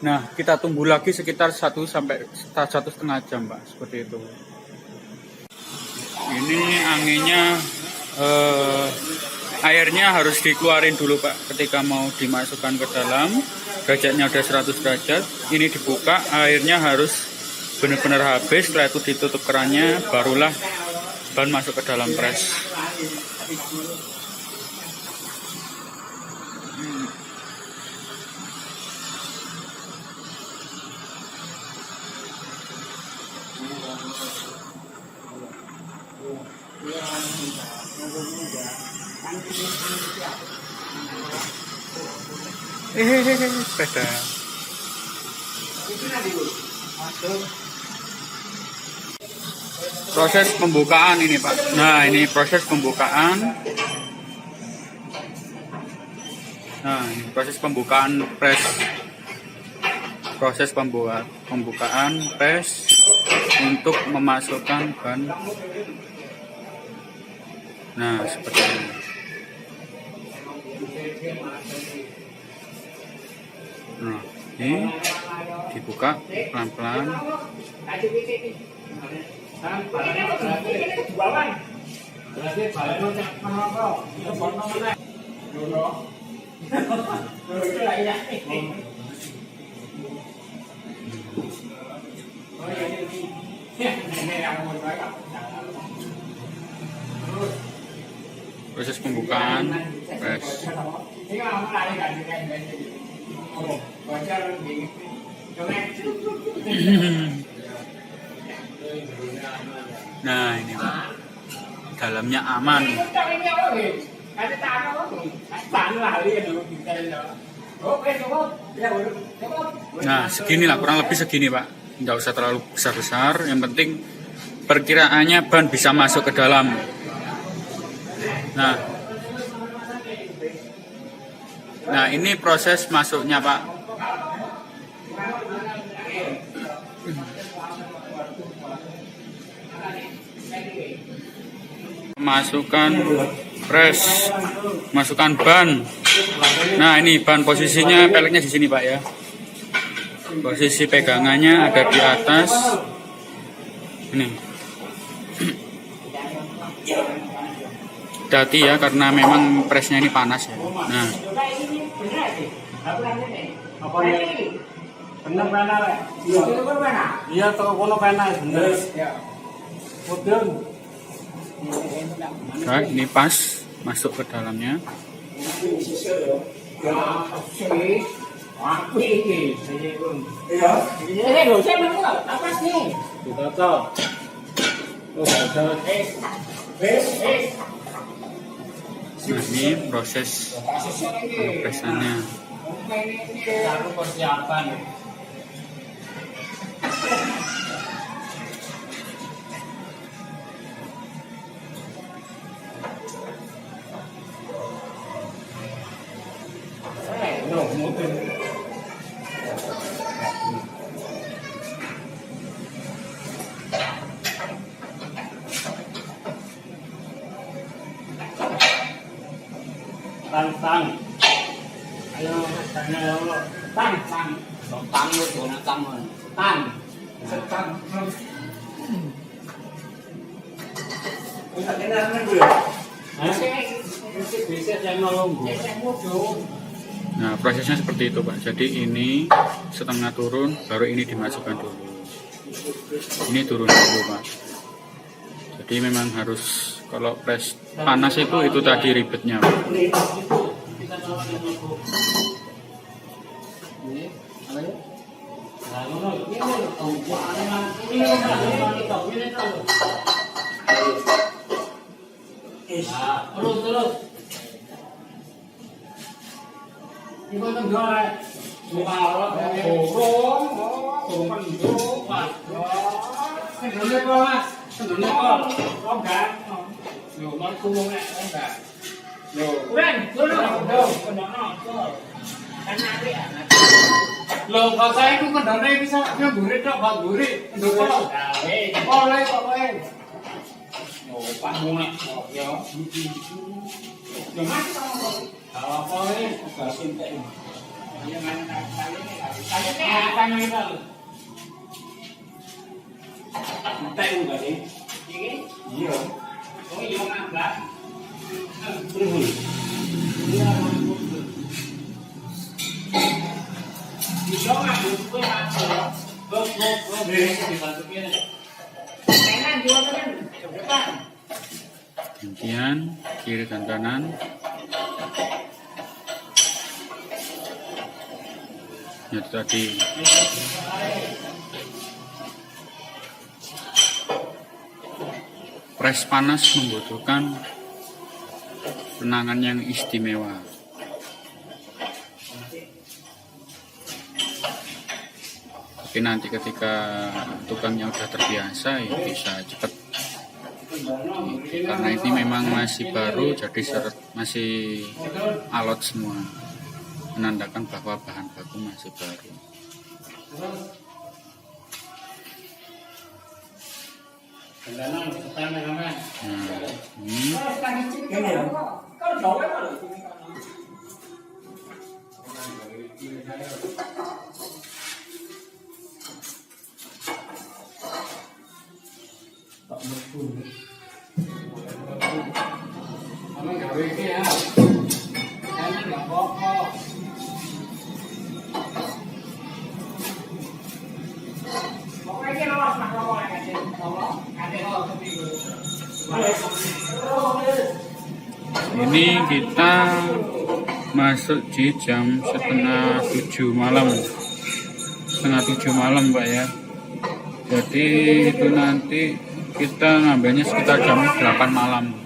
Speaker 1: Nah, kita tunggu lagi sekitar 1 sampai 1,5 jam Pak, seperti itu. Ini anginnya, airnya harus dikeluarin dulu Pak ketika mau dimasukkan ke dalam. Derajatnya udah 100 derajat, ini dibuka, airnya harus benar-benar habis. Setelah itu ditutup kerannya, barulah ban masuk ke dalam pres. Sepeda. Proses pembukaan ini Pak. Nah, ini proses pembukaan. Nah, ini proses pembukaan pres. Proses pembukaan pres untuk memasukkan ban. Nah, seperti ini. Nah, ini dibuka pelan-pelan. Proses pembukaan pres. Nah, ini Pak, dalamnya aman. Nah, seginilah, kurang lebih segini Pak, nggak usah terlalu besar-besar. Yang penting perkiraannya ban bisa masuk ke dalam. Nah, ini proses masuknya Pak. Masukkan pres, masukkan ban. Nah, ini ban posisinya, peleknya di sini Pak ya. Posisi pegangannya ada di atas. Ini. Hati-hati ya, karena memang presnya ini panas ya. Nah.
Speaker 2: Bener pena Pak. Iya, toko kono pena bener. Mudun.
Speaker 1: Nah, ini pas masuk ke dalamnya. Nah, ini proses peresannya.
Speaker 2: Persiapan. Tang. Ayo, tang. Tang lu tuh, tang. Setang. Bisa kena kan dulu. Bisa yang nolong.
Speaker 1: Nah, prosesnya seperti itu, Pak. Jadi ini setengah turun, baru ini dimasukkan dulu. Ini turun dulu, Pak. Jadi memang harus kalau press panas itu tadi ribetnya, Pak.
Speaker 2: Terus. Ibu kan jual, bukan orang turun kan itu, Pak. Sebenarnya kok, Mas. Enggak. Yo, mau turun enggak. Yo, kurang, Loh, kalau saya itu kendana bisa ngeburit tok, Pak burit. Ndoko. Oleh kok kowe. Yo, Pak Muna. Yo. Yo, Mas. Apa ini? Enggak sintek. Ini mana kali ini? Entek enggak sih? Iki? Iya. Oh, iya ngambak. Terus. Iya, bisa nggak buku masuk?
Speaker 1: Gantian kiri dan kanan. Itu tadi. Press panas membutuhkan penangan yang istimewa. Tapi nanti ketika tukangnya udah terbiasa ya bisa cepat. Karena ini memang masih baru, jadi masih alot semua, menandakan bahwa bahan baku masih baru. Nah, ini ini kita masuk di jam setengah 7 malam, Pak ya. Jadi itu nanti kita ngambilnya sekitar jam 8 malam.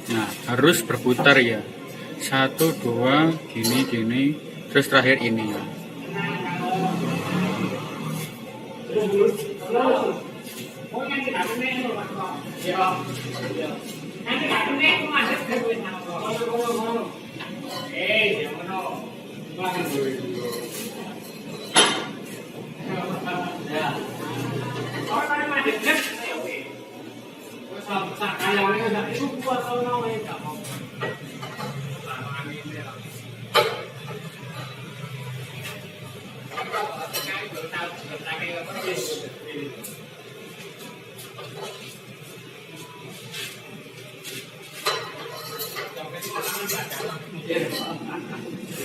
Speaker 1: Nah, harus berputar ya. 1, 2, gini, terus terakhir ini.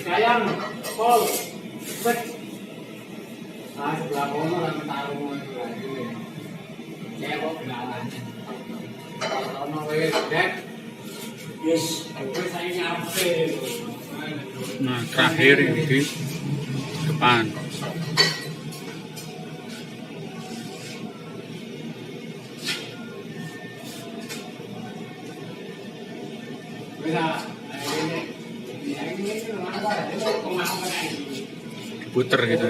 Speaker 2: Sayang, Pol, bet. Ah, sebelah kono lagi tarung lagi. Ya kok kenalan. Ono wis, Dek. Yes, aku saya nyampe.
Speaker 1: Nah, terakhir yang di depan.
Speaker 2: Bisa, ini mana ada? Itu kemana lagi?
Speaker 1: diputer gitu.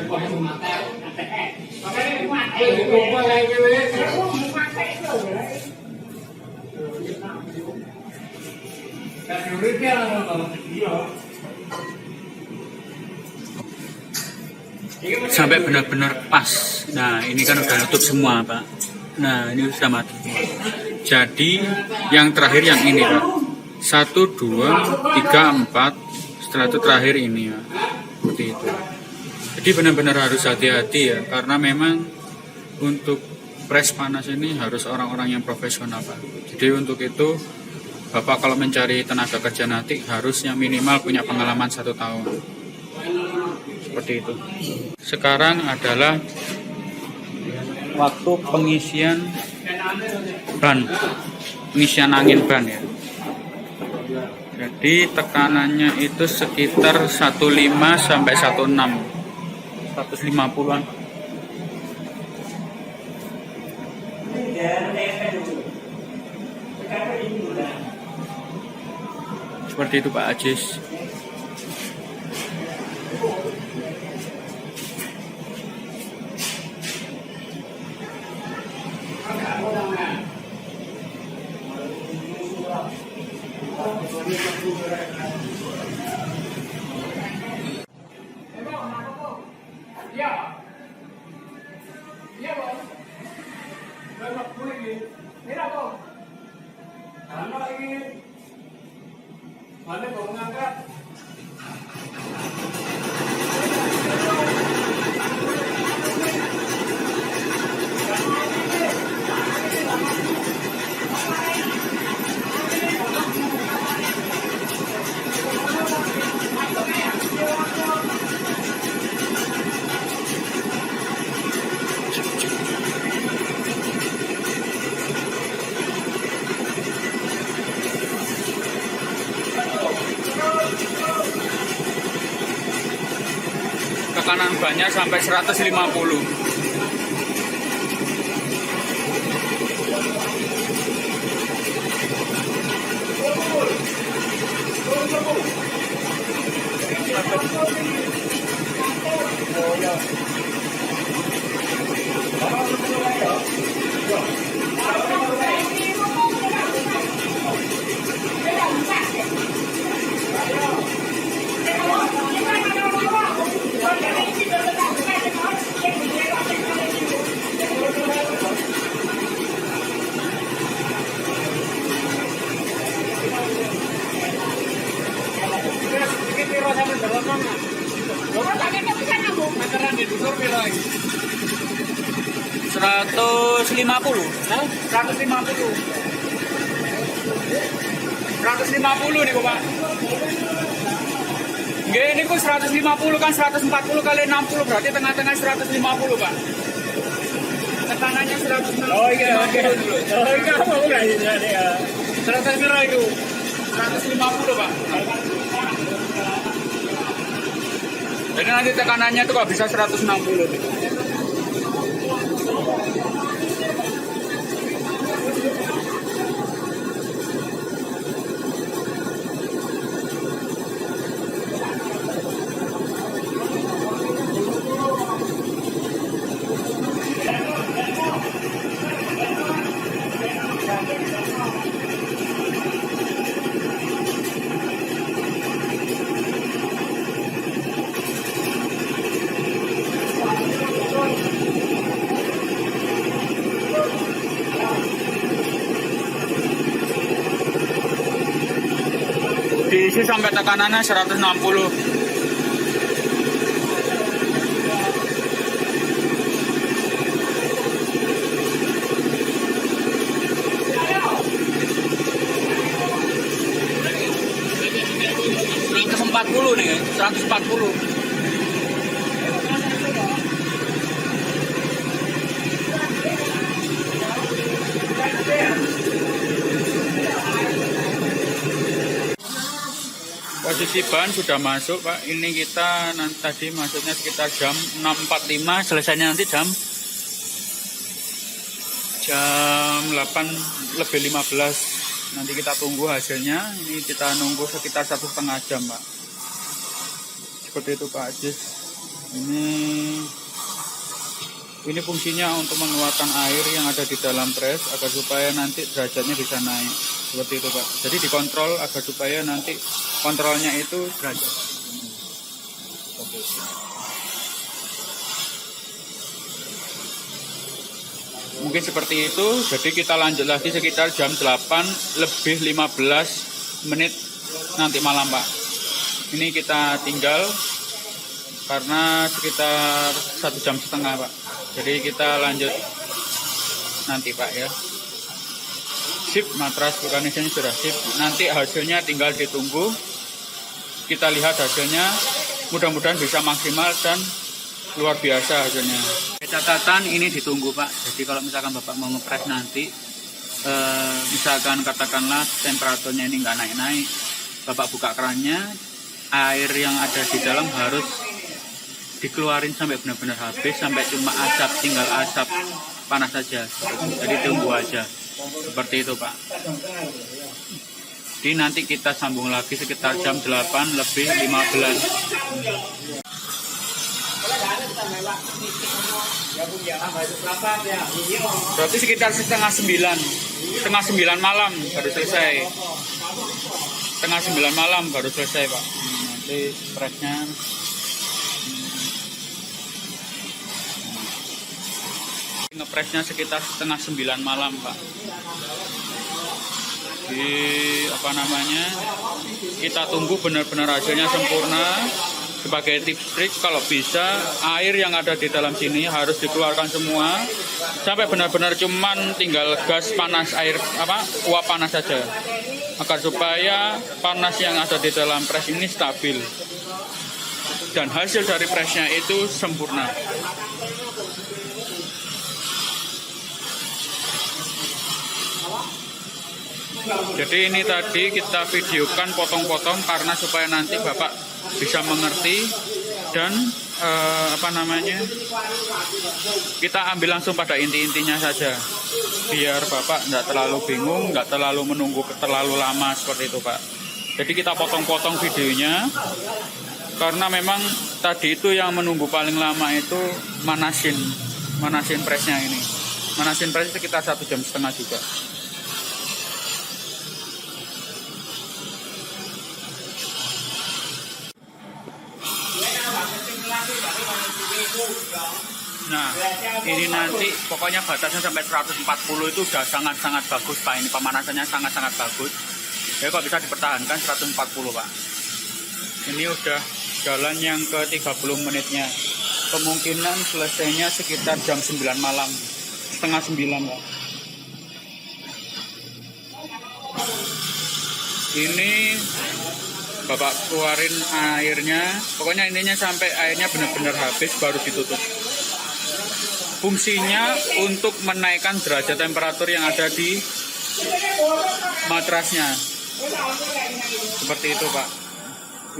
Speaker 1: Sampai benar-benar pas. Nah, ini kan udah nutup semua, Pak. Nah, ini sudah mati. Jadi yang terakhir yang ini, Pak. 1, 2, 3, 4. Setelah itu terakhir ini, ya. Seperti itu. Jadi benar-benar harus hati-hati ya, karena memang untuk press panas ini harus orang-orang yang profesional, Pak. Jadi untuk itu Bapak kalau mencari tenaga kerja nanti harusnya minimal punya pengalaman 1 tahun. Seperti itu. Sekarang adalah waktu pengisian ban, pengisian angin ban ya. Jadi tekanannya itu sekitar 15 sampai 16, 150-an. Seperti itu Pak Ajis. Tekanan bannya sampai 150. Seratus lima puluh, 150 nih Bapak. Nggih, ini ku 150 kan 140 kali 60 berarti tengah-tengah 150 Pak. Tekanannya 160. Oh iya, oke. Oh iya, mau enggak ya? 100 kilo itu. 150 Pak. Jadi nanti tekanannya tuh kok bisa 160 nih. Diisi sampai tekanannya 160. Nih, 140. Posisi ban sudah masuk Pak. Ini kita tadi masuknya sekitar jam 6.45, selesainya nanti jam 8:15. Nanti kita tunggu hasilnya. Ini kita nunggu sekitar 1,5 jam Pak. Seperti itu Pak Ajis. Ini fungsinya untuk mengeluarkan air yang ada di dalam pres agar supaya nanti derajatnya bisa naik. Seperti itu Pak. Jadi dikontrol agar supaya nanti kontrolnya itu derajat. Mungkin seperti itu. Jadi kita lanjut lagi sekitar jam 8 lebih 15 menit nanti malam Pak. Ini kita tinggal karena sekitar 1,5 jam Pak. Jadi kita lanjut nanti Pak ya. Sip, matras vulkanisnya sudah sip. Nanti hasilnya tinggal ditunggu. Kita lihat hasilnya. Mudah-mudahan bisa maksimal dan luar biasa hasilnya. Catatan ini ditunggu Pak. Jadi kalau misalkan Bapak mau ngepres nanti, misalkan katakanlah temperaturnya ini nggak naik-naik, Bapak buka kerannya, air yang ada di dalam harus dikeluarin sampai benar-benar habis, sampai cuma asap, tinggal asap panas saja. Jadi tunggu aja. Seperti itu Pak. Jadi nanti kita sambung lagi sekitar jam 8 lebih 15. Berarti sekitar setengah 9 malam baru selesai. Setengah 9 malam baru selesai Pak. Nanti presnya. Ngepresnya sekitar setengah 9 malam Pak. Kita tunggu benar-benar hasilnya sempurna. Sebagai tips trik, kalau bisa air yang ada di dalam sini harus dikeluarkan semua sampai benar-benar cuman tinggal gas panas, uap panas saja, agar supaya panas yang ada di dalam pres ini stabil dan hasil dari presnya itu sempurna. Jadi ini tadi kita videokan potong-potong karena supaya nanti Bapak bisa mengerti dan kita ambil langsung pada inti-intinya saja biar Bapak nggak terlalu bingung, nggak terlalu menunggu terlalu lama seperti itu Pak. Jadi kita potong-potong videonya karena memang tadi itu yang menunggu paling lama itu manasin presnya ini. Manasin pres sekitar 1,5 jam juga. Nah, ini nanti pokoknya batasnya sampai 140 itu udah sangat-sangat bagus Pak. Ini pemanasannya sangat-sangat bagus. Ya kok bisa dipertahankan 140 Pak. Ini udah jalan yang ke 30 menitnya. Kemungkinan selesainya sekitar jam 9 malam. Setengah 9 Pak. Ini Bapak keluarin airnya. Pokoknya intinya sampai airnya benar-benar habis baru ditutup. Fungsinya untuk menaikkan derajat temperatur yang ada di matrasnya. Seperti itu Pak.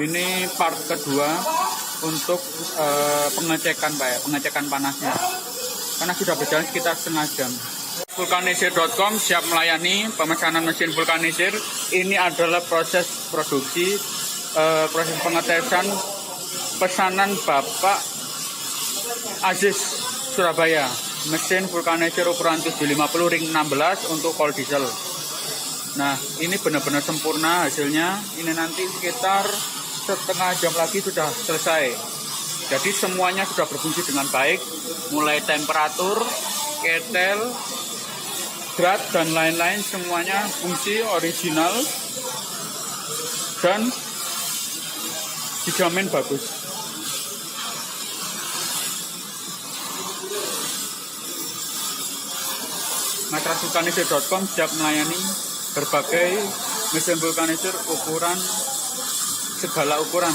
Speaker 1: Ini part kedua untuk pengecekan Pak ya, pengecekan panasnya. Karena sudah berjalan sekitar setengah jam. Vulkanisir.com siap melayani pemesanan mesin vulkanisir. Ini adalah proses produksi, proses pengetesan pesanan Bapak Aziz Surabaya, mesin vulkanisir ukuran 750 ring 16 untuk cold diesel. Nah, ini benar-benar sempurna hasilnya. Ini nanti sekitar setengah jam lagi sudah selesai. Jadi semuanya sudah berfungsi dengan baik, mulai temperatur, ketel, drat dan lain-lain semuanya fungsi original dan dijamin bagus. Matras vulkanisir.com siap melayani berbagai mesin vulkanisir ukuran, segala ukuran,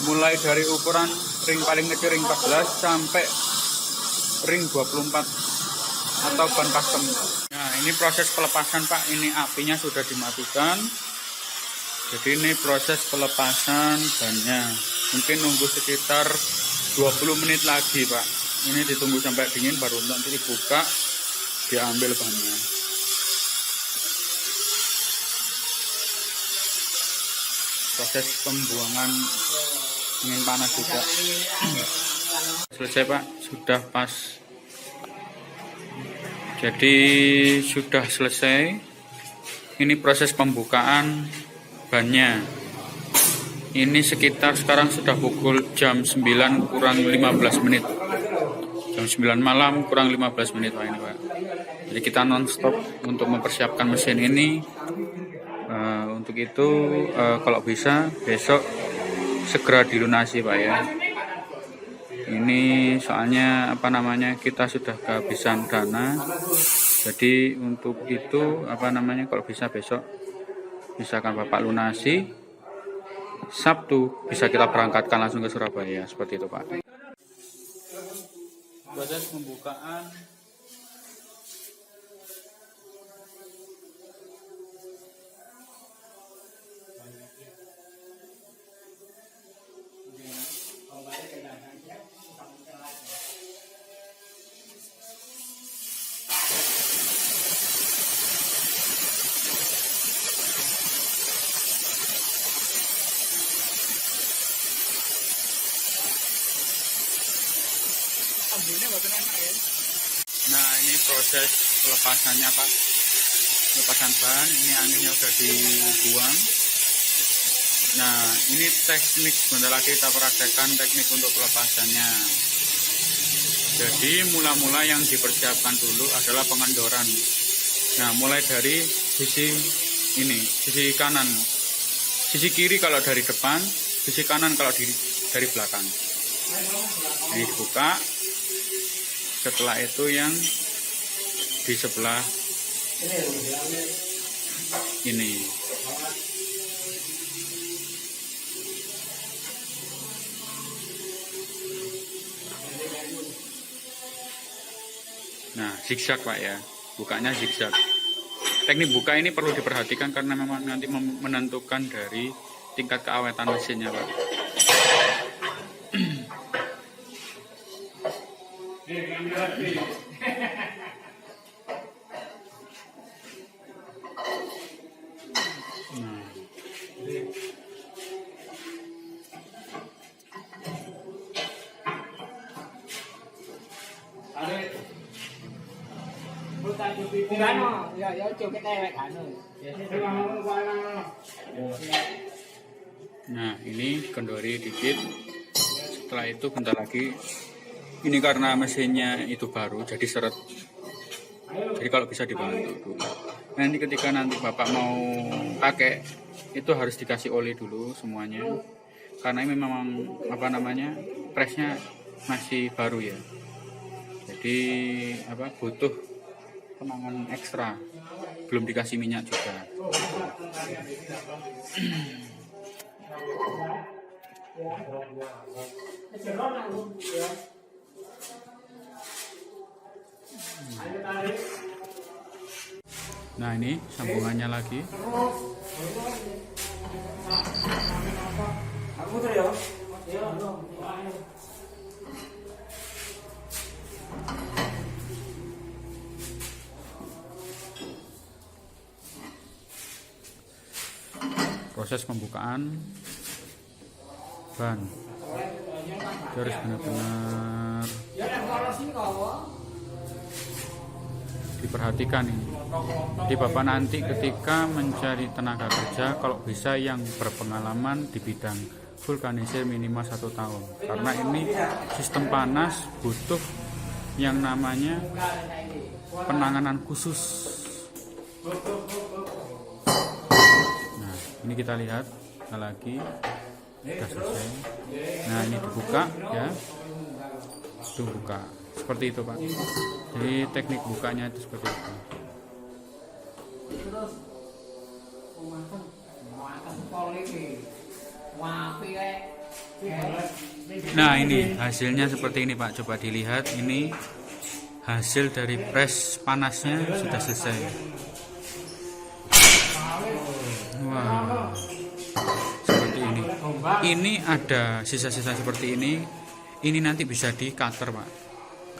Speaker 1: mulai dari ukuran ring paling kecil ring 14 sampai ring 24 atau ban custom. Nah, ini proses pelepasan Pak. Ini apinya sudah dimatikan. Jadi ini proses pelepasan bannya. Mungkin nunggu sekitar 20 menit lagi Pak. Ini ditunggu sampai dingin baru nanti dibuka, diambil bannya. Proses pembuangan ingin panas juga. Selesai Pak, sudah pas. Jadi sudah selesai. Ini proses pembukaan bannya. Ini sekitar sekarang sudah pukul jam 9 kurang 15 menit. Jam 9 malam kurang 15 menit Pak ini Pak. Jadi kita non-stop untuk mempersiapkan mesin ini. Untuk itu kalau bisa besok segera dilunasi Pak ya. Ini soalnya apa namanya, kita sudah kehabisan dana. Jadi untuk itu apa namanya, kalau bisa besok misalkan Bapak lunasi, Sabtu bisa kita berangkatkan langsung ke Surabaya, seperti itu Pak. Proses pembukaan Nah ini proses pelepasannya Pak, pelepasan ban. Ini anginnya sudah dibuang. Nah ini teknik, sebentar lagi kita praktekkan teknik untuk pelepasannya. Jadi mula-mula yang dipersiapkan dulu adalah pengendoran. Nah mulai dari sisi ini, sisi kanan, sisi kiri kalau dari depan, sisi kanan kalau dari belakang. Ini dibuka. Setelah itu yang di sebelah ini. Nah, zigzag Pak ya. Bukanya zigzag. Teknik buka ini perlu diperhatikan karena memang nanti menentukan dari tingkat keawetan mesinnya Pak. Nah ini kendori dikit. Setelah itu bentar lagi, ini karena mesinnya itu baru jadi seret, jadi kalau bisa dibantu dulu. Nanti ketika nanti Bapak mau pakai itu harus dikasih oli dulu semuanya, karena ini memang apa namanya, presnya masih baru ya, jadi apa, butuh penanganan ekstra, belum dikasih minyak juga. Nah ini sambungannya lagi. Proses pembukaan ban harus benar-benar diperhatikan ini. Jadi Bapak nanti ketika mencari tenaga kerja, kalau bisa yang berpengalaman di bidang vulkanisir minimal 1 tahun, karena ini sistem panas butuh yang namanya penanganan khusus. Nah ini kita lihat lagi, sudah selesai. Nah ini dibuka ya, itu buka seperti itu Pak. Jadi teknik bukanya itu seperti itu. Nah ini hasilnya seperti ini Pak, coba dilihat. Ini hasil dari press panasnya sudah selesai. Wow, seperti ini. Ini ada sisa-sisa seperti ini. Ini nanti bisa di cutter Pak,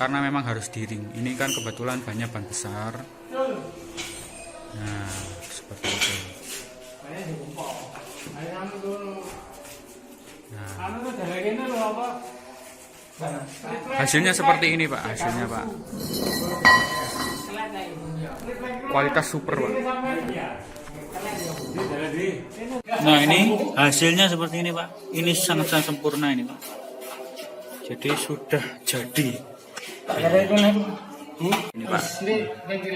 Speaker 1: karena memang harus diring. Ini kan kebetulan banyak ban besar. Nah seperti itu.
Speaker 2: Anu tuh dari ini loh apa?
Speaker 1: Hasilnya seperti ini Pak, hasilnya Pak. Kualitas super Pak. Nah ini hasilnya seperti ini Pak. Ini sangat-sangat sempurna ini Pak. Jadi sudah jadi. Ini Pak.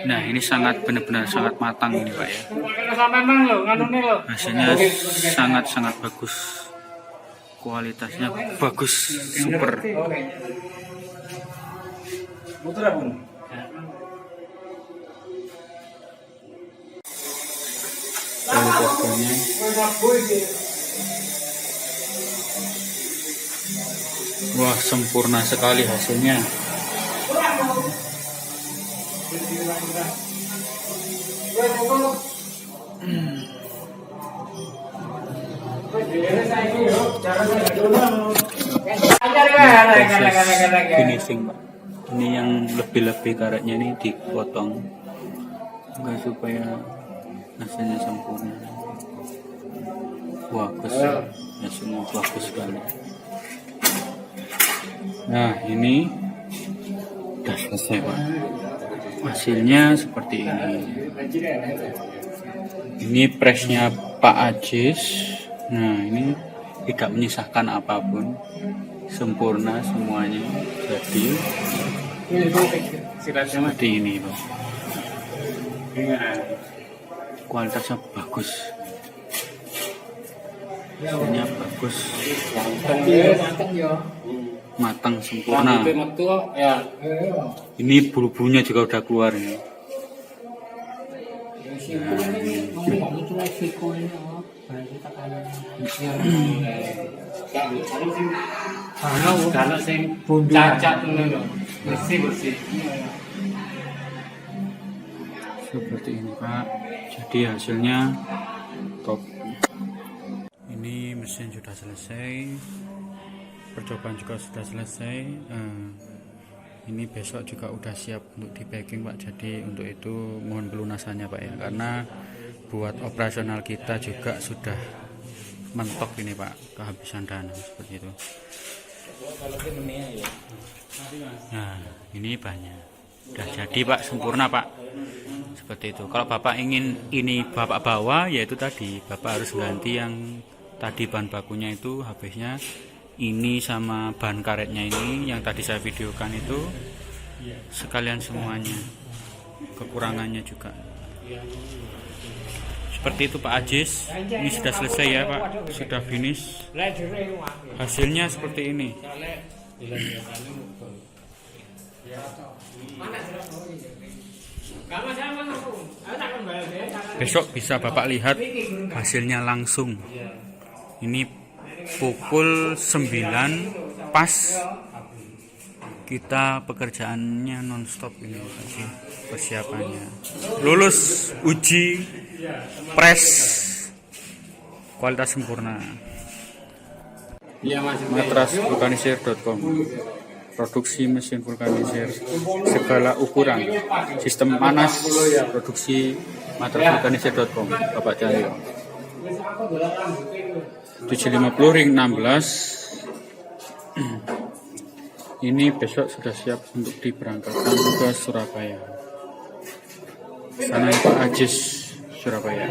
Speaker 1: Nah ini sangat benar-benar sangat matang ini Pak ya. Hasilnya sangat-sangat bagus. Kualitasnya bagus, super. Kualitasnya wah sempurna sekali hasilnya. Finishing Pak. Ini yang lebih-lebih karetnya ini dipotong enggak supaya hasilnya sempurna. Wah bagus ya, hasilnya bagus sekali. Nah ini udah selesai Pak. Hasilnya seperti ini. Ini pressnya Pak Ajis. Nah ini tidak menyisakan apapun, sempurna semuanya. Jadi seperti ini Pak. Kualitasnya bagus, hasilnya bagus, matang sempurna. Ini bulu-bulunya juga udah keluar ini.
Speaker 2: Kalau sing cacat ngono bersih.
Speaker 1: Seperti ini Pak. Jadi hasilnya top. Ini mesin sudah selesai. Percobaan juga sudah selesai. Ini besok juga udah siap untuk di packing Pak. Jadi untuk itu mohon pelunasannya Pak ya. Karena buat operasional kita juga sudah mentok ini Pak, kehabisan dana seperti itu. Nah ini banyak udah jadi Pak, sempurna Pak, seperti itu. Kalau Bapak ingin ini Bapak bawa, yaitu tadi Bapak harus ganti yang tadi bahan bakunya itu, habisnya ini sama bahan karetnya ini yang tadi saya videokan itu sekalian semuanya, kekurangannya juga. Seperti itu Pak Ajis. Ini sudah selesai ya Pak, sudah finish. Hasilnya seperti ini. Besok bisa Bapak lihat hasilnya langsung. Ini pukul 9 pas kita pekerjaannya nonstop ini persiapannya. Lulus uji press kualitas sempurna. Matrasvulkanisir.com. Produksi mesin vulkanisir segala ukuran, sistem panas, produksi matrasvulkanisir.com. Bapak cari 750 ring 16. Ini besok sudah siap untuk diberangkatkan ke Surabaya. Sana Pak Ajis, Surabaya.